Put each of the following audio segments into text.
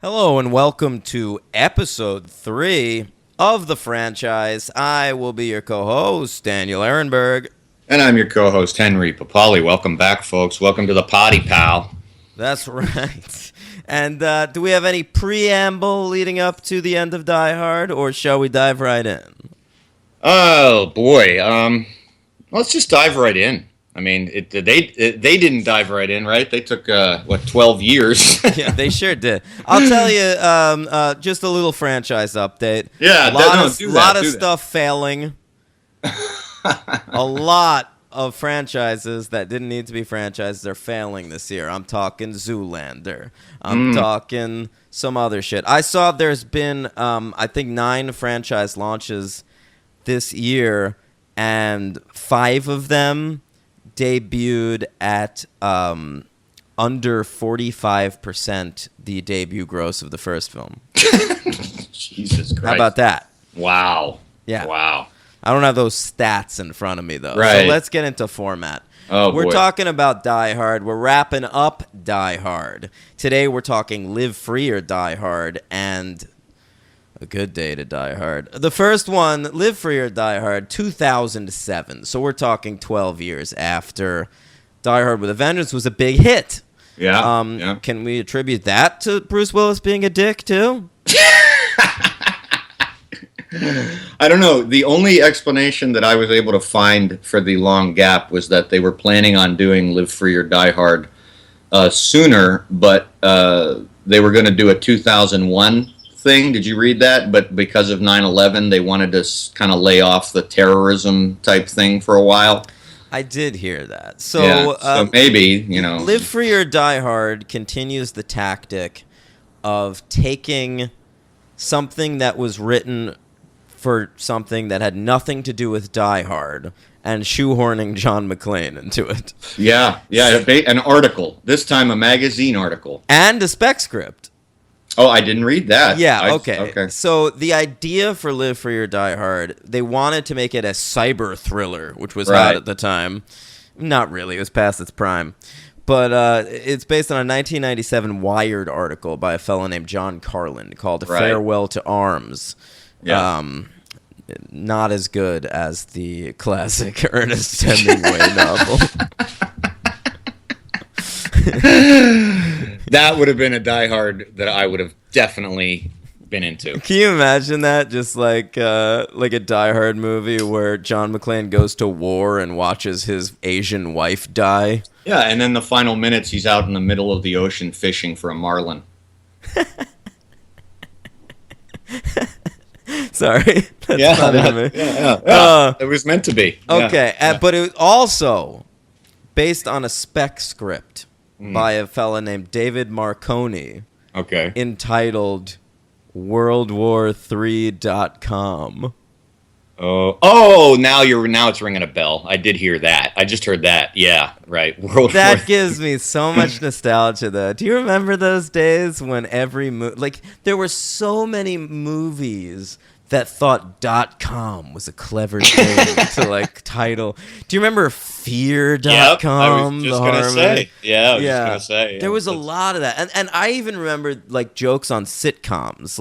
Hello and welcome to episode 3 of the franchise. I will be your co-host, Daniel Ehrenberg. And I'm your co-host, Henry Papali. Welcome back, folks. Welcome to the potty, pal. That's right. And do we have any preamble leading up to the end of Die Hard, or shall we dive right in? Oh, boy. Let's just dive right in. I mean, they didn't dive right in, right? They took, 12 years? Yeah, they sure did. I'll tell you just a little franchise update. Yeah, a lot of stuff failing. A lot of franchises that didn't need to be franchises are failing this year. I'm talking Zoolander. I'm talking some other shit. I saw there's been, I think, 9 franchise launches this year, and 5 of them debuted at under 45% the debut gross of the first film. Jesus Christ. How about that? Wow. Yeah. Wow. I don't have those stats in front of me, though. Right. So let's get into format. Oh, we're boy. talking about Die Hard. We're wrapping up Die Hard. Today we're talking Live Free or Die Hard and A Good Day to Die Hard. The first one, Live Free or Die Hard, 2007. So we're talking 12 years after Die Hard with a Vengeance was a big hit. Yeah. Yeah. Can we attribute that to Bruce Willis being a dick, too? I don't know. The only explanation that I was able to find for the long gap was that they were planning on doing Live Free or Die Hard sooner, but they were going to do a 2001 thing. Did you read that? But because of 9/11, they wanted to kind of lay off the terrorism type thing for a while. I did hear that. So, Yeah, so maybe, Live Free or Die Hard continues the tactic of taking something that was written for something that had nothing to do with Die Hard and shoehorning John McClane into it. Yeah, an article. This time a magazine article. And a spec script. Oh, I didn't read that. Yeah, okay. So the idea for Live Free or Die Hard, they wanted to make it a cyber thriller, which was hot at the time. Not really. It was past its prime. But it's based on a 1997 Wired article by a fellow named John Carlin called Farewell to Arms. Yeah. Not as good as the classic Ernest Hemingway novel. That would have been a Die Hard that I would have definitely been into. Can you imagine that? Just like a Die Hard movie where John McClane goes to war and watches his Asian wife die. Yeah, and then the final minutes he's out in the middle of the ocean fishing for a marlin. Sorry. That's funny to me. Yeah. It was meant to be. Okay, Yeah. but it was also based on a spec script by a fella named David Marconi Okay. entitled WorldWar3.com. Oh, now it's ringing a bell. I did hear that. I just heard that. Yeah, right. That gives me so much nostalgia, though. Do you remember those days when every there were so many movies that thought .com was a clever thing to title. Do you remember Fear.com? Yep, I was just gonna say. Yeah, I was just gonna say. There was a lot of that, and I even remember jokes on sitcoms,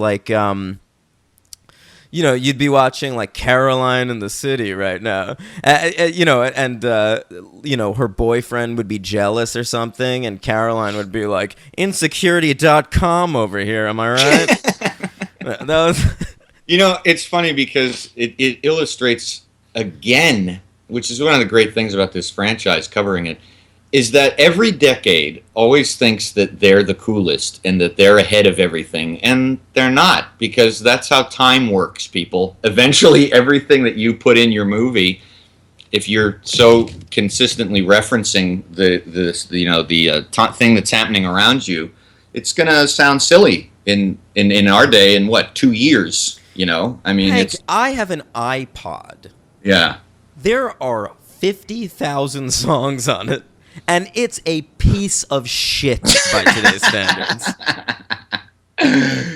you'd be watching Caroline in the City right now, and her boyfriend would be jealous or something, and Caroline would be like, insecurity.com over here, am I right? That was... It's funny because it illustrates, again, which is one of the great things about this franchise covering it, is that every decade always thinks that they're the coolest and that they're ahead of everything, and they're not, because that's how time works, people. Eventually, everything that you put in your movie, if you're so consistently referencing the thing that's happening around you, it's gonna sound silly in our day in 2 years. I mean, Hank, I have an iPod. Yeah. There are 50,000 songs on it, and it's a piece of shit by today's standards.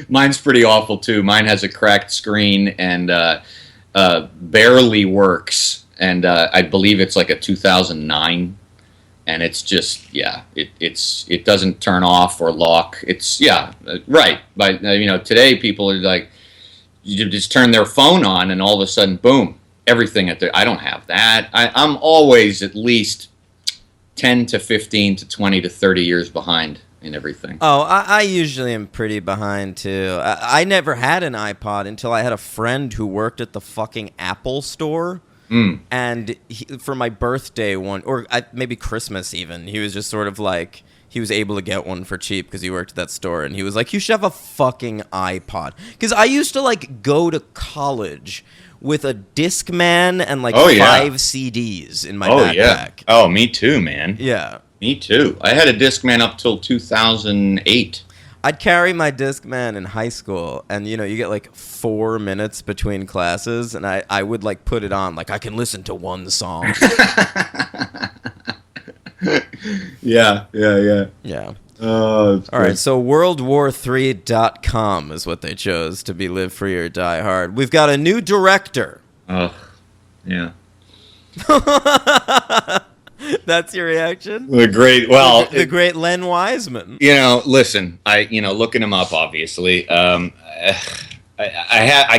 Mine's pretty awful, too. Mine has a cracked screen and barely works, and I believe it's a 2009. and it's just it doesn't turn off or lock. It's right. But today people are like, you just turn their phone on and all of a sudden, boom, everything at there. I don't have that. I'm always at least 10 to 15 to 20 to 30 years behind in everything. Oh, I usually am pretty behind too. I never had an iPod until I had a friend who worked at the fucking Apple store. And for my birthday maybe Christmas even, he was just sort of like, he was able to get one for cheap because he worked at that store, and he was like, you should have a fucking iPod. Because I used to like go to college with a Discman and like 5 CDs in my backpack. Yeah. Oh, me too, man. Yeah. Me too. I had a Discman up till 2008. I'd carry my Discman in high school, and you get like 4 minutes between classes, and I would like put it on, like I can listen to one song. Yeah. Yeah. Oh, all right, so WorldWar3.com is what they chose to be Live Free or Die Hard. We've got a new director. Oh, yeah. That's your reaction? The great Len Wiseman. Listen, looking him up, obviously. I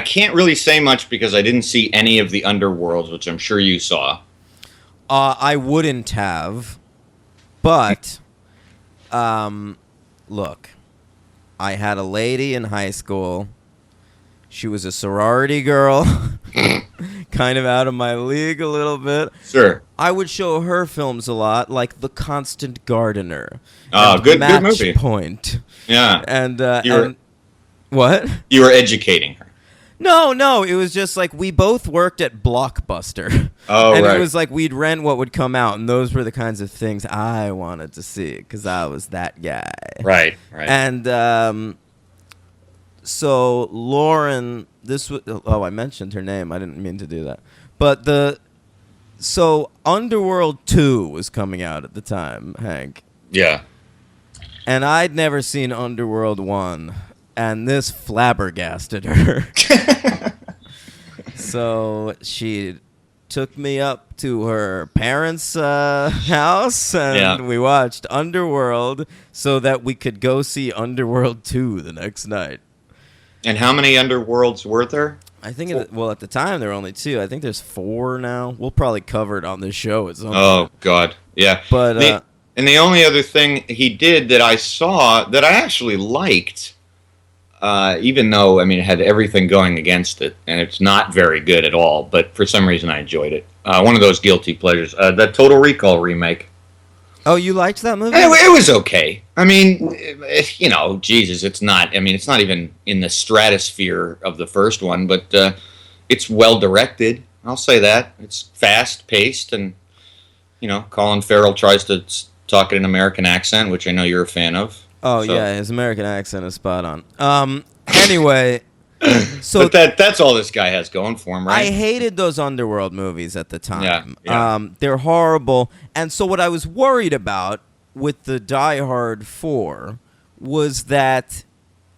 can't really say much because I didn't see any of the Underworlds, which I'm sure you saw. I wouldn't have, but look, I had a lady in high school. She was a sorority girl, kind of out of my league a little bit. Sure. I would show her films a lot, like The Constant Gardener. Good movie. Point. Yeah. And what? You were educating her. No, it was just like we both worked at Blockbuster. Oh, and right. it was like we'd rent what would come out, and those were the kinds of things I wanted to see because I was that guy. Right. And so Lauren, I mentioned her name. I didn't mean to do that. But so Underworld 2 was coming out at the time, Hank. Yeah. And I'd never seen Underworld 1. And this flabbergasted her. So she took me up to her parents' house, and we watched Underworld so that we could go see Underworld 2 the next night. And how many Underworlds were there? I think, at the time, there were only 2. I think there's 4 now. We'll probably cover it on this show at some point. Oh, God. Yeah. But, and the only other thing he did that I saw that I actually liked... even though, it had everything going against it, and it's not very good at all, but for some reason I enjoyed it. One of those guilty pleasures. That Total Recall remake. Oh, you liked that movie? It was okay. Jesus, it's not even in the stratosphere of the first one, but it's well-directed. I'll say that. It's fast-paced, and, Colin Farrell tries to talk in an American accent, which I know you're a fan of. Oh, so. Yeah, his American accent is spot on. Anyway, so... But that's all this guy has going for him, right? I hated those Underworld movies at the time. Yeah. They're horrible. And so what I was worried about with the Die Hard 4 was that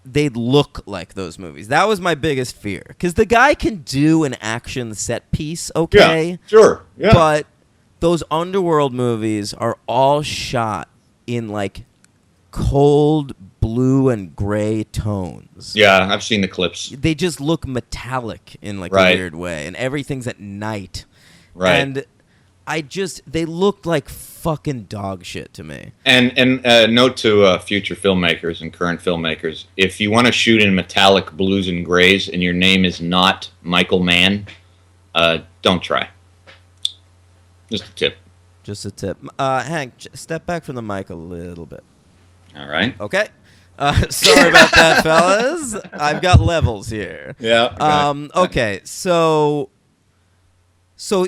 they'd look like those movies. That was my biggest fear. Because the guy can do an action set piece, okay? Yeah, sure. Yeah. But those Underworld movies are all shot in, like... cold blue and gray tones. Yeah, I've seen the clips. They just look metallic in like a weird way, and everything's at night. Right. And they looked like fucking dog shit to me. And note to future filmmakers and current filmmakers, if you want to shoot in metallic blues and grays and your name is not Michael Mann, don't try. Just a tip. Just a tip. Hank, step back from the mic a little bit. All right. Okay. Sorry about that, fellas. I've got levels here. Yeah. Okay. So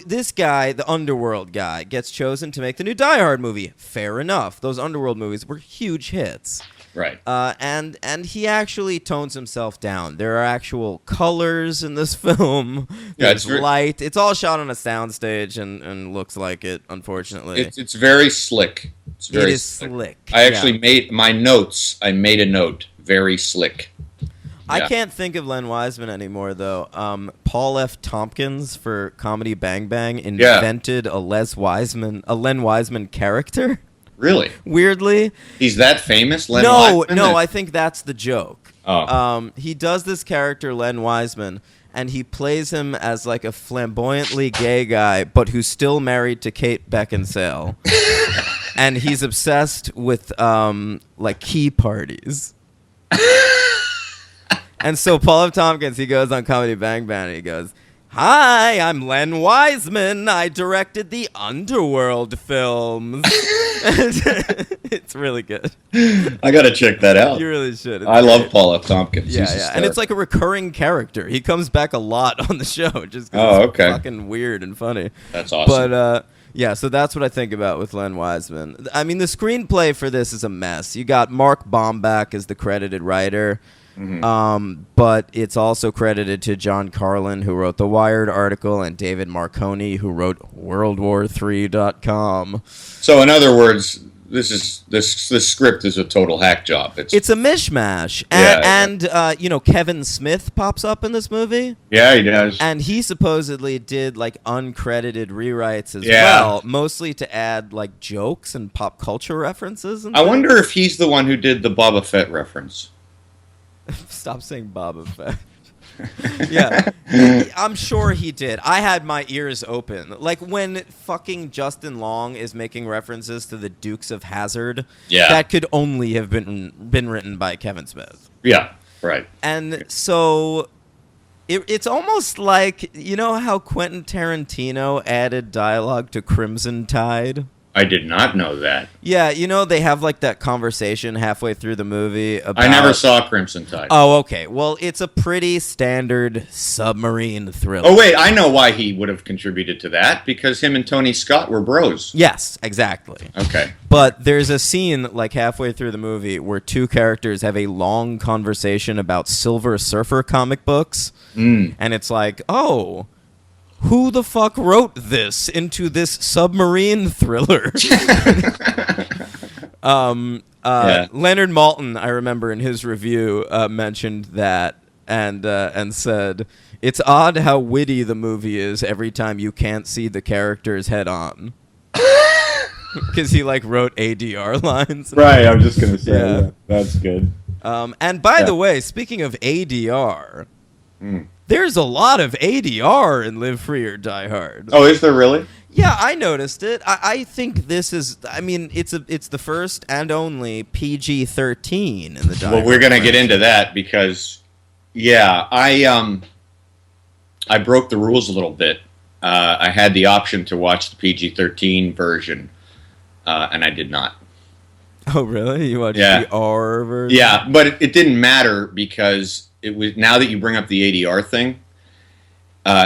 this guy, the Underworld guy, gets chosen to make the new Die Hard movie. Fair enough. Those Underworld movies were huge hits. Right. And he actually tones himself down. There are actual colors in this film. There's light. It's all shot on a soundstage and looks like it, unfortunately. It's very slick. It is slick. I actually made my notes. I made a note. Very slick. I can't think of Len Wiseman anymore, though. Paul F. Tompkins for Comedy Bang Bang invented a Len Wiseman character. Really? Weirdly. He's that famous, Len No, Wiseman? no, I think that's the joke. Oh. He does this character, Len Wiseman, and he plays him as like a flamboyantly gay guy, but who's still married to Kate Beckinsale. And he's obsessed with like key parties. And so Paul F. Tompkins, he goes on Comedy Bang Bang and he goes, "Hi, I'm Len Wiseman. I directed the Underworld films." It's really good. I got to check that out. You really should. It's I love great. Paul F. Tompkins. Yeah, He's yeah. hysterical. And it's like a recurring character. He comes back a lot on the show just 'cause Oh, it's okay. fucking weird and funny. That's awesome. But, yeah, so that's what I think about with Len Wiseman. I mean, the screenplay for this is a mess. You got Mark Bomback as the credited writer. But it's also credited to John Carlin, who wrote the Wired article, and David Marconi, who wrote WorldWar3.com. So, in other words, this script is a total hack job. It's a mishmash. And you know, Kevin Smith pops up in this movie. Yeah, he does. And he supposedly did like uncredited rewrites as Yeah. well, mostly to add like jokes and pop culture references. And I wonder if he's the one who did the Boba Fett reference. Stop saying Boba Fett. Yeah, I'm sure he did. I had my ears open. Like when fucking Justin Long is making references to the Dukes of Hazzard. Yeah. That could only have been written by Kevin Smith. Yeah, right. And so it's almost like, you know how Quentin Tarantino added dialogue to Crimson Tide? I did not know that. Yeah, you know, they have like that conversation halfway through the movie about... I never saw Crimson Tide. Oh, okay. Well, it's a pretty standard submarine thriller. Oh, wait, I know why he would have contributed to that, because him and Tony Scott were bros. Yes, exactly. Okay. But there's a scene like halfway through the movie where two characters have a long conversation about Silver Surfer comic books. And it's like, oh, who the fuck wrote this into this submarine thriller? Leonard Maltin, I remember in his review, mentioned that and said, "It's odd how witty the movie is every time you can't see the characters head on." Because he like wrote ADR lines. Right, I was just gonna say Yeah. that. That's good. And by the way, speaking of ADR, there's a lot of ADR in Live Free or Die Hard. Oh, is there really? Yeah, I noticed it. I think this is. I mean, it's the first and only PG-13 in the Die Well, we're Hard going to get franchise. into that because, yeah, I broke the rules a little bit. I had the option to watch the PG-13 version, and I did not. Oh, really? You watched Yeah. the R version? Yeah, but it didn't matter because it was, now that you bring up the ADR thing,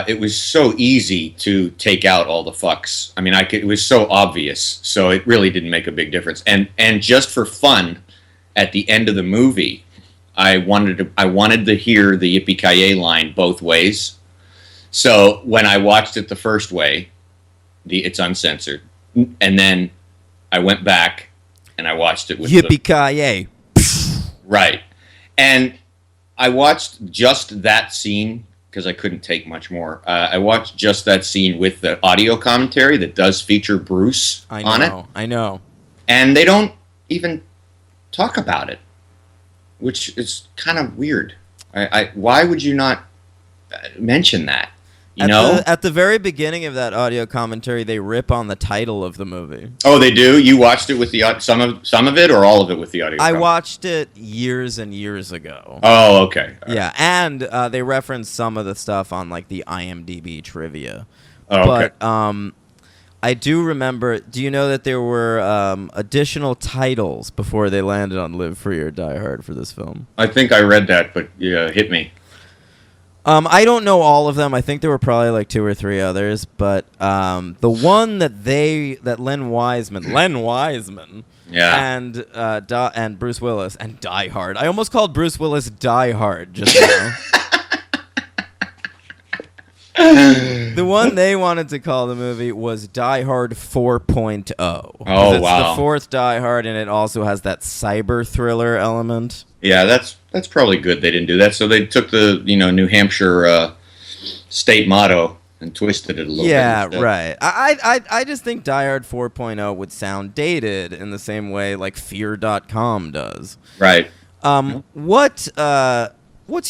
it was so easy to take out all the fucks. I mean, it was so obvious, so it really didn't make a big difference. And just for fun, at the end of the movie, I wanted to hear the Yippee-Ki-Yay line both ways. So when I watched it the first way, it's uncensored, and then I went back and I watched it with Yippee-Ki-Yay. right, and I watched just that scene because I couldn't take much more. I watched just that scene with the audio commentary that does feature Bruce on it, I know. and they don't even talk about it, which is kind of weird. Why would you not mention that? You know? At the very beginning of that audio commentary, they rip on the title of the movie. Oh, they do. You watched it with the some of it, or all of it with the audio? I commentary? watched it years and years ago. Oh, okay. Yeah, and they reference some of the stuff on like the IMDb trivia. Oh, okay. But I do remember. Do you know that there were additional titles before they landed on Live Free or Die Hard for this film? I think I read that, but yeah, hit me. I don't know all of them. I think there were probably like 2 or 3 others, but the one that Len Wiseman, Yeah. and Bruce Willis and Die Hard. I almost called Bruce Willis Die Hard just now. The one they wanted to call the movie was Die Hard 4.0. Oh, It's wow. the fourth Die Hard, and it also has that cyber thriller element. Yeah, that's probably good they didn't do that. So they took the New Hampshire state motto and twisted it a little bit. Yeah, instead. right. I just think Die Hard 4.0 would sound dated in the same way like Fear.com does. Right. What's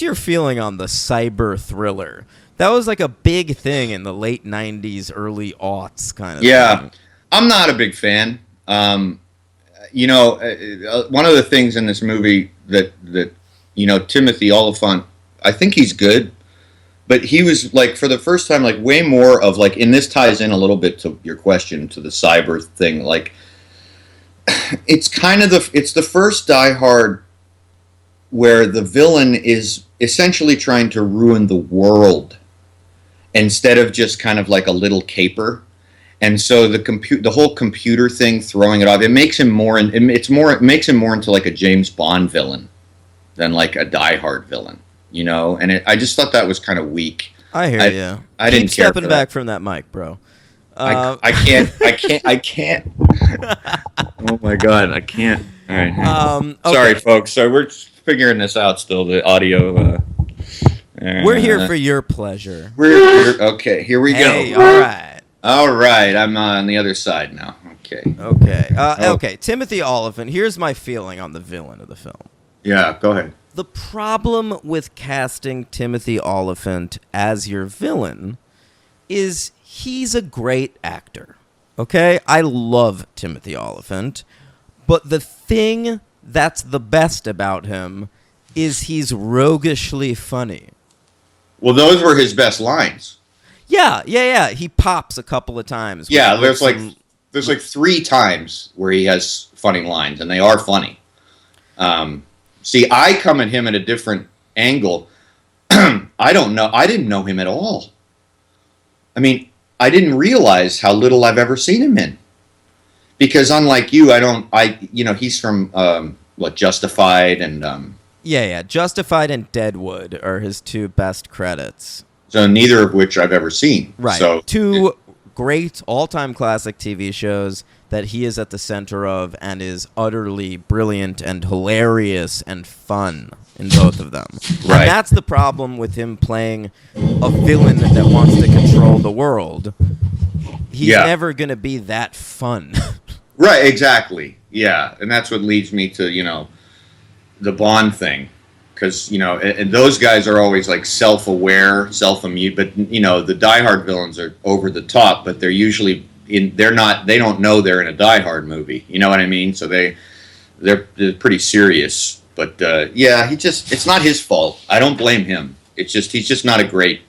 your feeling on the cyber thriller? That was like a big thing in the late 90s, early aughts kind of thing. I'm not a big fan. You know, one of the things in this movie that you know, Timothy Oliphant, I think he's good, but he was like, for the first time, like way more of like, and this ties in a little bit to your question, to the cyber thing. Like, it's kind of it's the first Die Hard where the villain is essentially trying to ruin the world instead of just kind of like a little caper. And so the whole computer thing, throwing it off, it makes him more, and it makes him more into like a James Bond villain than like a Die Hard villain, you know. And I just thought that was kind of weak. I hear you. I didn't Keep care stepping for back that. from that mic, bro. I can't. Oh my god, I can't. All right. Okay. Sorry, folks. So we're figuring this out still. The audio. We're here for your pleasure. We're okay. Here we Hey, go. all right. All right. I'm on the other side now. Okay. Okay. Oh. Okay. Timothy Oliphant. Here's my feeling on the villain of the film. Yeah. Go ahead. The problem with casting Timothy Oliphant as your villain is he's a great actor. Okay? I love Timothy Oliphant, but the thing that's the best about him is he's roguishly funny. Well, those were his best lines. Yeah. He pops a couple of times. Yeah, with some- there's like 3 times where he has funny lines, and they are funny. See, I come at him at a different angle. I didn't know him at all. I mean, I didn't realize how little I've ever seen him in. Because unlike you, he's from Justified and Yeah. Justified and Deadwood are his 2 best credits. so neither of which I've ever seen. Right. So 2 great all-time classic TV shows that he is at the center of and is utterly brilliant and hilarious and fun in both of them. Right. And that's the problem with him playing a villain that wants to control the world. He's never going to be that fun. Right, exactly. Yeah, and that's what leads me to, you know, the Bond thing. Because, you know, and those guys are always like self-aware, self-amused, but, you know, the Die Hard villains are over the top, but they're usually they don't know they're in a Die Hard movie. You know what I mean? So they're pretty serious. But yeah, it's not his fault. I don't blame him. He's just not a great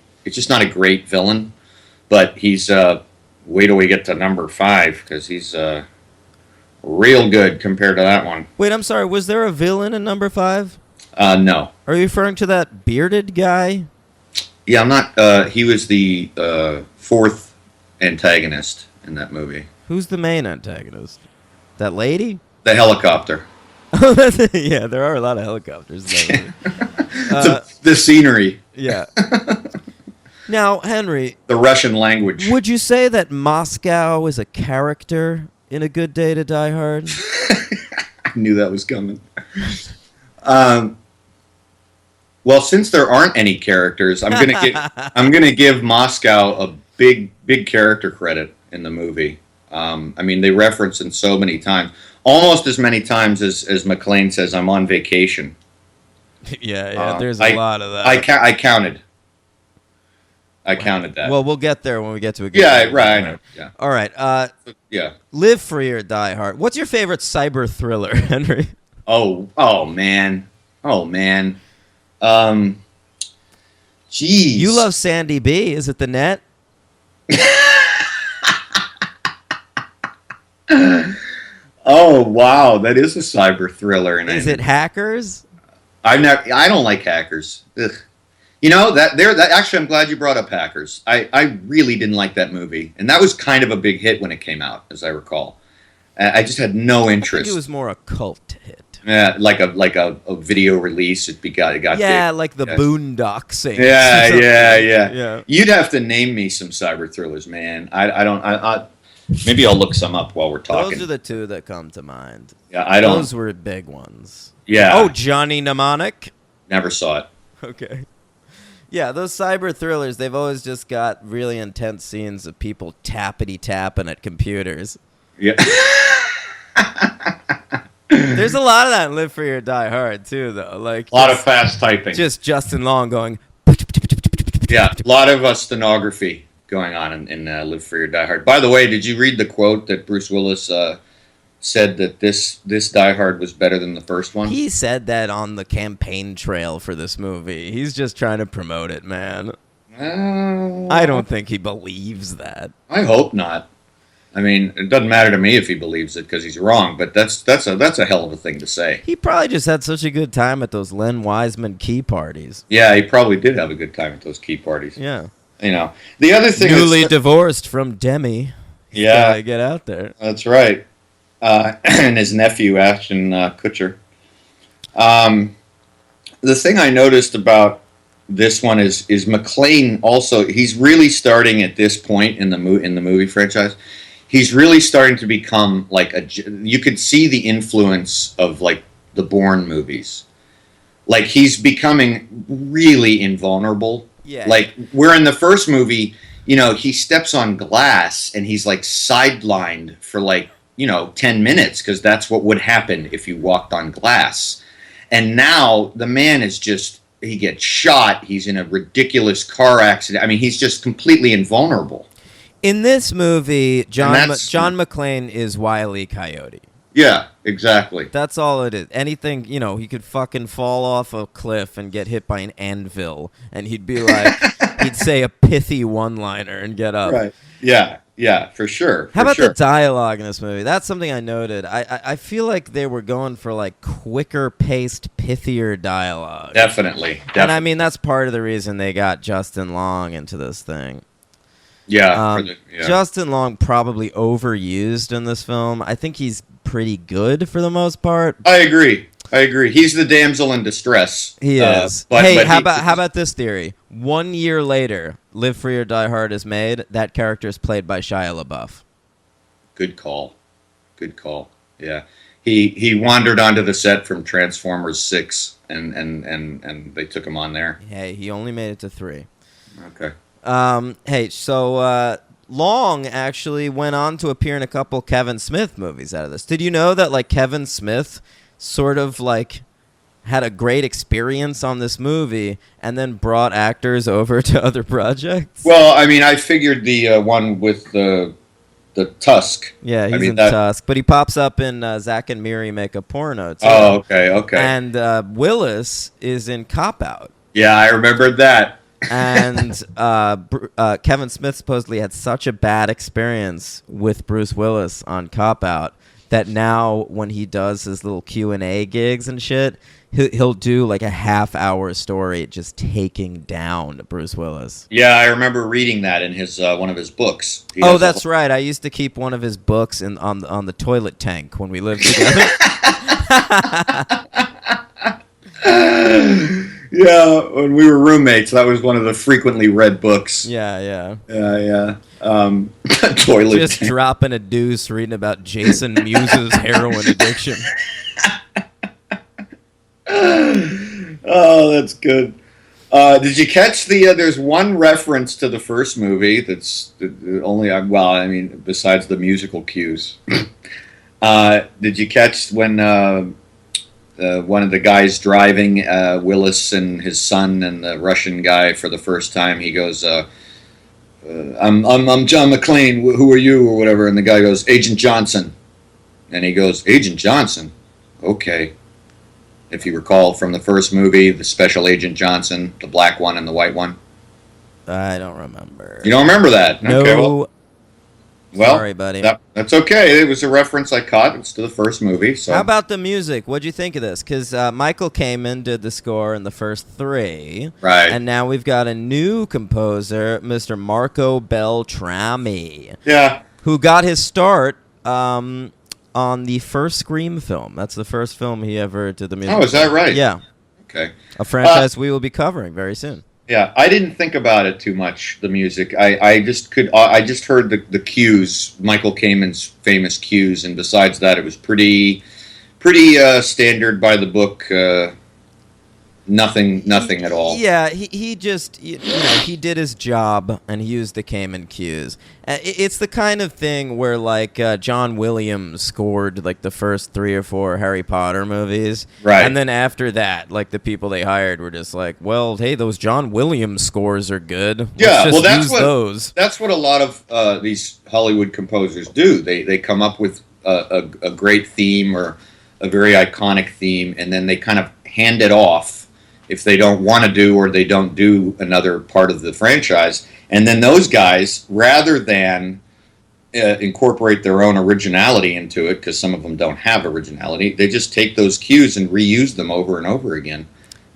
villain. But he's wait till we get to number 5, because he's real good compared to that one. Wait, I'm sorry. Was there a villain in number 5? No. Are you referring to that bearded guy? Yeah, I'm not. He was the 4th antagonist in that movie. Who's the main antagonist? That lady? The helicopter. Yeah, there are a lot of helicopters in that movie. The scenery. Yeah. Now, Henry, The Russian language. would you say that Moscow is a character in A Good Day to Die Hard? I knew that was coming. Well, since there aren't any characters, I'm gonna give Moscow a big character credit in the movie. I mean, they reference it so many times, almost as many times as McClane says, "I'm on vacation." Yeah, there's a lot of that. I counted. I counted that. Well, we'll get there when we get to A Good yeah, Day. right. I know. Yeah, All right. yeah. Live Free or Die Hard. What's your favorite cyber thriller, Henry? Oh man. Geez. You love Sandy B. Is it The Net? Oh wow, that is a cyber thriller, and Is it Hackers? I don't like Hackers. Ugh. You know that actually, I'm glad you brought up Hackers. I really didn't like that movie, and that was kind of a big hit when it came out, as I recall. I just had no I interest. think it was more a cult hit. Yeah, like a video release. It got Yeah, big. like the Boondock Saints. or Yeah, something. yeah. You'd have to name me some cyber thrillers, man. I don't. Maybe I'll look some up while we're talking. Those are the 2 that come to mind. Yeah, I don't. Those were big ones. Yeah. Oh, Johnny Mnemonic. Never saw it. Okay. Yeah, those cyber thrillers, they've always just got really intense scenes of people tapping at computers. Yeah. There's a lot of that in Live Free or Die Hard, too, though. Like A lot of fast typing. just Justin Long going. Yeah, a lot of stenography going on in Live Free or Die Hard. By the way, did you read the quote that Bruce Willis said that this Die Hard was better than the first one? He said that on the campaign trail for this movie. He's just trying to promote it, man. I don't think he believes that. I hope not. I mean, it doesn't matter to me if he believes it because he's wrong, but that's a hell of a thing to say. He probably just had such a good time at those Len Wiseman key parties. Yeah, he probably did have a good time at those key parties. Yeah. You know, the other thing Newly divorced from Demi. Yeah, Gotta get out there. that's right. And his nephew, Ashton Kutcher. The thing I noticed about this one is McClane also. He's really starting at this point in the movie franchise. He's really starting to become like you could see the influence of like the Bourne movies. Like he's becoming really invulnerable. Yeah. Like where in the first movie, you know, he steps on glass and he's like sidelined for like, 10 minutes because that's what would happen if you walked on glass. And now the man is just, he gets shot. He's in a ridiculous car accident. I mean, he's just completely invulnerable. In this movie, John that's- McClane is Wile E. Coyote. Yeah, exactly. That's all it is. Anything, he could fucking fall off a cliff and get hit by an anvil, and he'd be like, he'd say a pithy one-liner and get up. Right. Yeah, for sure. How about sure. the dialogue in this movie? That's something I noted. I feel like they were going for like quicker-paced, pithier dialogue. Definitely. And I mean, that's part of the reason they got Justin Long into this thing. Yeah. Justin Long probably overused in this film. I think he's pretty good for the most part. I agree. He's the damsel in distress. He is. But how about this theory? 1 year later, Live Free or Die Hard is made. That character is played by Shia LaBeouf. Good call. Yeah. He wandered onto the set from Transformers 6 and they took him on there. Hey, he only made it to 3. Okay. So Long actually went on to appear in a couple Kevin Smith movies out of this. Did you know that like Kevin Smith sort of like had a great experience on this movie and then brought actors over to other projects? Well, I mean, I figured the one with the Tusk. Yeah, he's in that... Tusk, but he pops up in Zack and Miri Make a Porno too. Oh, okay. And Willis is in Cop Out. Yeah, I remembered that. And Kevin Smith supposedly had such a bad experience with Bruce Willis on Cop Out that now when he does his little Q&A gigs and shit, he'll do like a half-hour story just taking down Bruce Willis. Yeah, I remember reading that in his one of his books. That's right. I used to keep one of his books on the toilet tank when we lived together. Yeah, when we were roommates, that was one of the frequently read books. Yeah. Toilet Just tank. dropping a deuce, reading about Jason Mewes' heroin addiction. Oh, that's good. Did you catch there's one reference to the first movie that's besides the musical cues. Did you catch when one of the guys driving Willis and his son and the Russian guy for the first time, he goes, I'm John McClane, who are you, or whatever, and the guy goes, Agent Johnson. And he goes, Agent Johnson? Okay. If you recall from the first movie, the Special Agent Johnson, the black one and the white one. I don't remember. You don't remember that? No. Okay, well, sorry, buddy. That's okay. It was a reference I caught. It's to the first movie. So. How about the music? What'd you think of this? Because Michael Kamen did the score in the first 3. Right. And now we've got a new composer, Mr. Marco Beltrami. Yeah. Who got his start on the first Scream film. That's the first film he ever did the music. Oh, is that right? Yeah. Okay. A franchise we will be covering very soon. Yeah, I didn't think about it too much, the music. I just heard the cues, Michael Kamen's famous cues, and besides that, it was pretty standard by the book nothing at all. Yeah, he just he did his job and he used the Cayman cues. It's the kind of thing where like John Williams scored like the first 3 or 4 Harry Potter movies, Right. And then after that, like the people they hired were just like, well, hey, those John Williams scores are good. Let's Yeah, just well, that's use what those. that's what a lot of these Hollywood composers do. They come up with a great theme or a very iconic theme, and then they kind of hand it off if they don't want to do or they don't do another part of the franchise. And then those guys, rather than incorporate their own originality into it, because some of them don't have originality, they just take those cues and reuse them over and over again.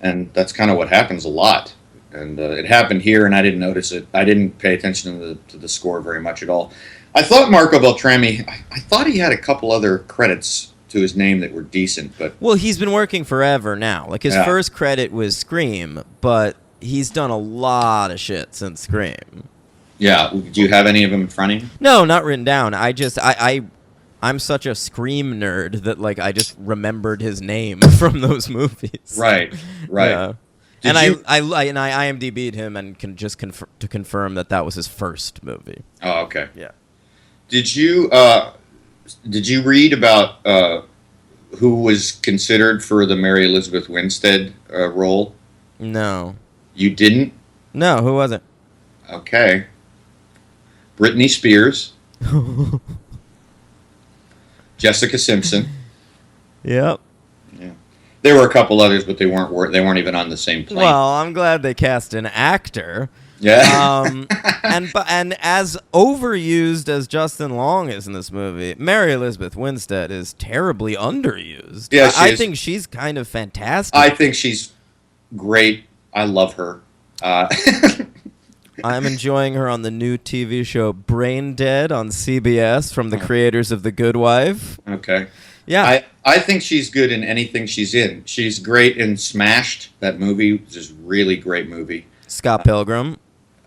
And that's kind of what happens a lot. And it happened here, and I didn't notice it. I didn't pay attention to the score very much at all. I thought Marco Beltrami, I thought he had a couple other credits to his name that were decent, but Well, he's been working forever now. Like his Yeah. first credit was Scream, but he's done a lot of shit since Scream. yeah. Do you have any of them in front of you? No, not written down. I'm such a Scream nerd that like I just remembered his name from those movies. Right. Yeah. Did And you- I IMDb'd him and can just confirm that was his first movie. Oh, okay. Yeah. Did you read about who was considered for the Mary Elizabeth Winstead role? No. You didn't? No, who was it? Okay. Britney Spears, Jessica Simpson. Yep. There were a couple others, but they weren't even on the same plane. Well, I'm glad they cast an actor. yeah. And as overused as Justin Long is in this movie, Mary Elizabeth Winstead is terribly underused. Yeah, she I is. think she's kind of fantastic. I think she's great. I love her. I'm enjoying her on the new TV show Brain Dead on CBS from the creators of The Good Wife. Okay. Yeah. I think she's good in anything she's in. She's great in Smashed. That movie is a really great movie. Scott Pilgrim.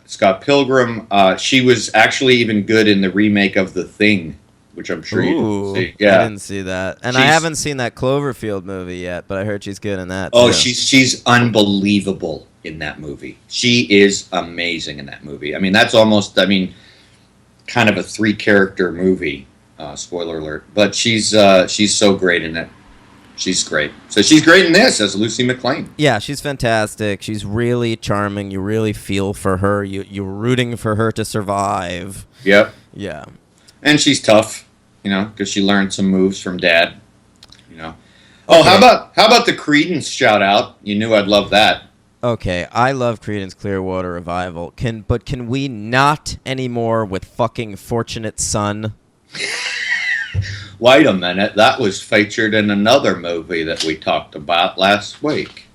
Scott Pilgrim. She was actually even good in the remake of The Thing, which I'm sure you Ooh, didn't see. I Yeah. didn't see that. And I She's- haven't seen that Cloverfield movie yet, but I heard she's good in that. Oh, too. she's unbelievable in that movie. She is amazing in that movie. I mean, that's almost, kind of a 3-character movie. Spoiler alert. But she's so great in it. She's great. So she's great in this as Lucy McLean. Yeah, she's fantastic. She's really charming. You really feel for her. You're rooting for her to survive. Yep. Yeah. And she's tough, because she learned some moves from Dad. Oh, Okay. how about the Creedence shout out? You knew I'd love that. Okay, I love Creedence Clearwater Revival. Can we not anymore with fucking Fortunate Son? Wait a minute, that was featured in another movie that we talked about last week.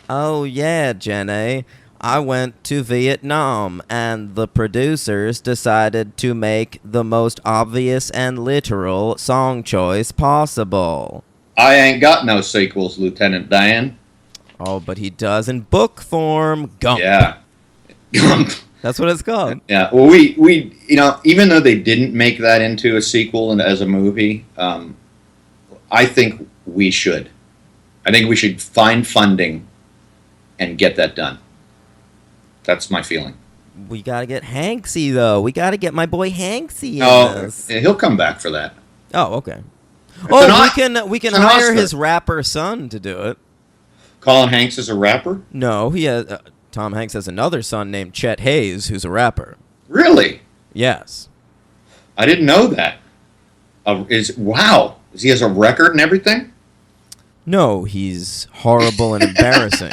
Oh yeah, Jenny. I went to Vietnam and the producers decided to make the most obvious and literal song choice possible. I ain't got no sequels, Lieutenant Dan. Oh, but he does in book form. Gump. Yeah. That's what it's called. Yeah. Well, we even though they didn't make that into a sequel and as a movie, I think we should. I think we should find funding and get that done. That's my feeling. We gotta get Hanksy though. We gotta get my boy Hanksy in Oh, this. he'll come back for that. Oh, okay. an Oh, o- we can it's an hire Oscar. his rapper son to do it. Colin Hanks is a rapper? No, he has. Tom Hanks has another son named Chet Hayes, who's a rapper. Really? Yes. I didn't know that. Wow. He has a record and everything? No, he's horrible and embarrassing.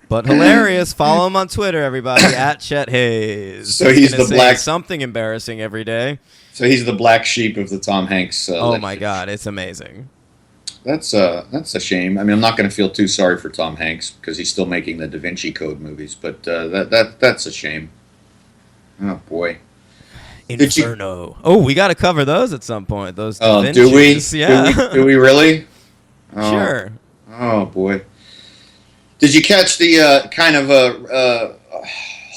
But hilarious. Follow him on Twitter, everybody, at Chet Hayes. So he's gonna the say black- something embarrassing every day. So he's the black sheep of the Tom Hanks. Oh my lineage. God, it's amazing. That's a shame. I mean, I'm not going to feel too sorry for Tom Hanks because he's still making the Da Vinci Code movies, but that's a shame. Oh boy. Did you- Inferno. Oh, we got to cover those at some point. Those. Oh, Da do we? Vinci's. Yeah. Do we really? Oh, Sure. Oh boy. Did you catch the kind of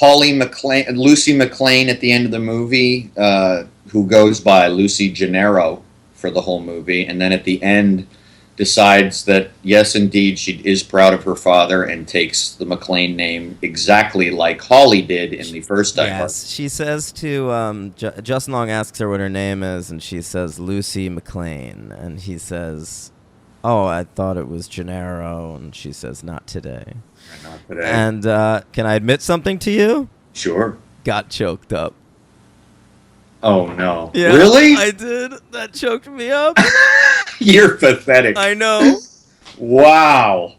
Lucy McLean at the end of the movie, who goes by Lucy Gennaro for the whole movie, and then at the end decides that yes, indeed, she is proud of her father and takes the McClane name exactly like Holly did in the first Die Hard. Yes, she says to Justin Long asks her what her name is, and she says Lucy McClane, and he says, "Oh, I thought it was Gennaro," and she says, "Not today." Not today. And can I admit something to you? Sure. Got choked up. Oh no! Yeah, Really? I did. That choked me up. You're pathetic. I know. Wow.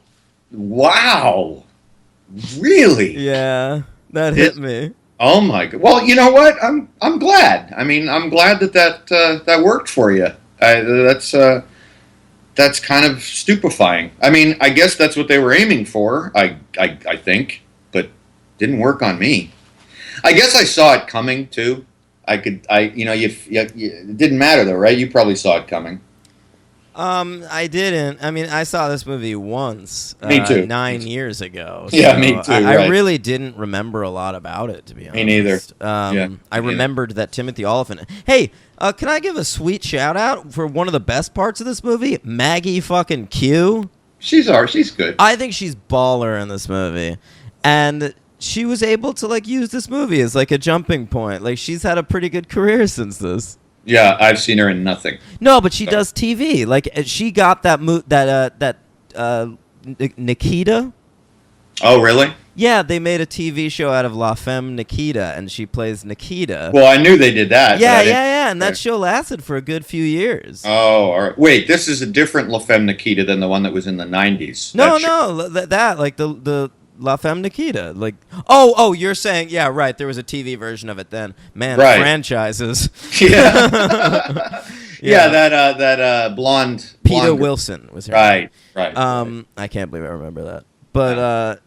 Really? Yeah, that hit me. Oh my god. Well, you know what? I'm glad. I mean, I'm glad that worked for you. That's kind of stupefying. I mean, I guess that's what they were aiming for. I think, but didn't work on me. I guess I saw it coming too. It didn't matter though, right? You probably saw it coming. I didn't. I mean, I saw this movie once. Me too. 9 years ago. Yeah, me too, I right. really didn't remember a lot about it, to be honest. Me neither. I neither. remembered that Timothy Olyphant. Hey, can I give a sweet shout out for one of the best parts of this movie? Maggie fucking Q. She's good. I think she's baller in this movie, and she was able to like use this movie as like a jumping point. Like she's had a pretty good career since this. Yeah, I've seen her in nothing. No, but she does TV. Like she got that Nikita. Oh, really? Yeah, they made a TV show out of La Femme Nikita, and she plays Nikita. Well, I knew they did that. Yeah, and that show lasted for a good few years. Oh, all right. Wait, this is a different La Femme Nikita than the one that was in the 90s. No, that like the La Femme Nikita. Like, oh, you're saying, yeah, right. There was a TV version of it then. Man, right. Franchises. Yeah. Yeah, that blonde. Peter Wilson was her name. Right. I can't believe I remember that. But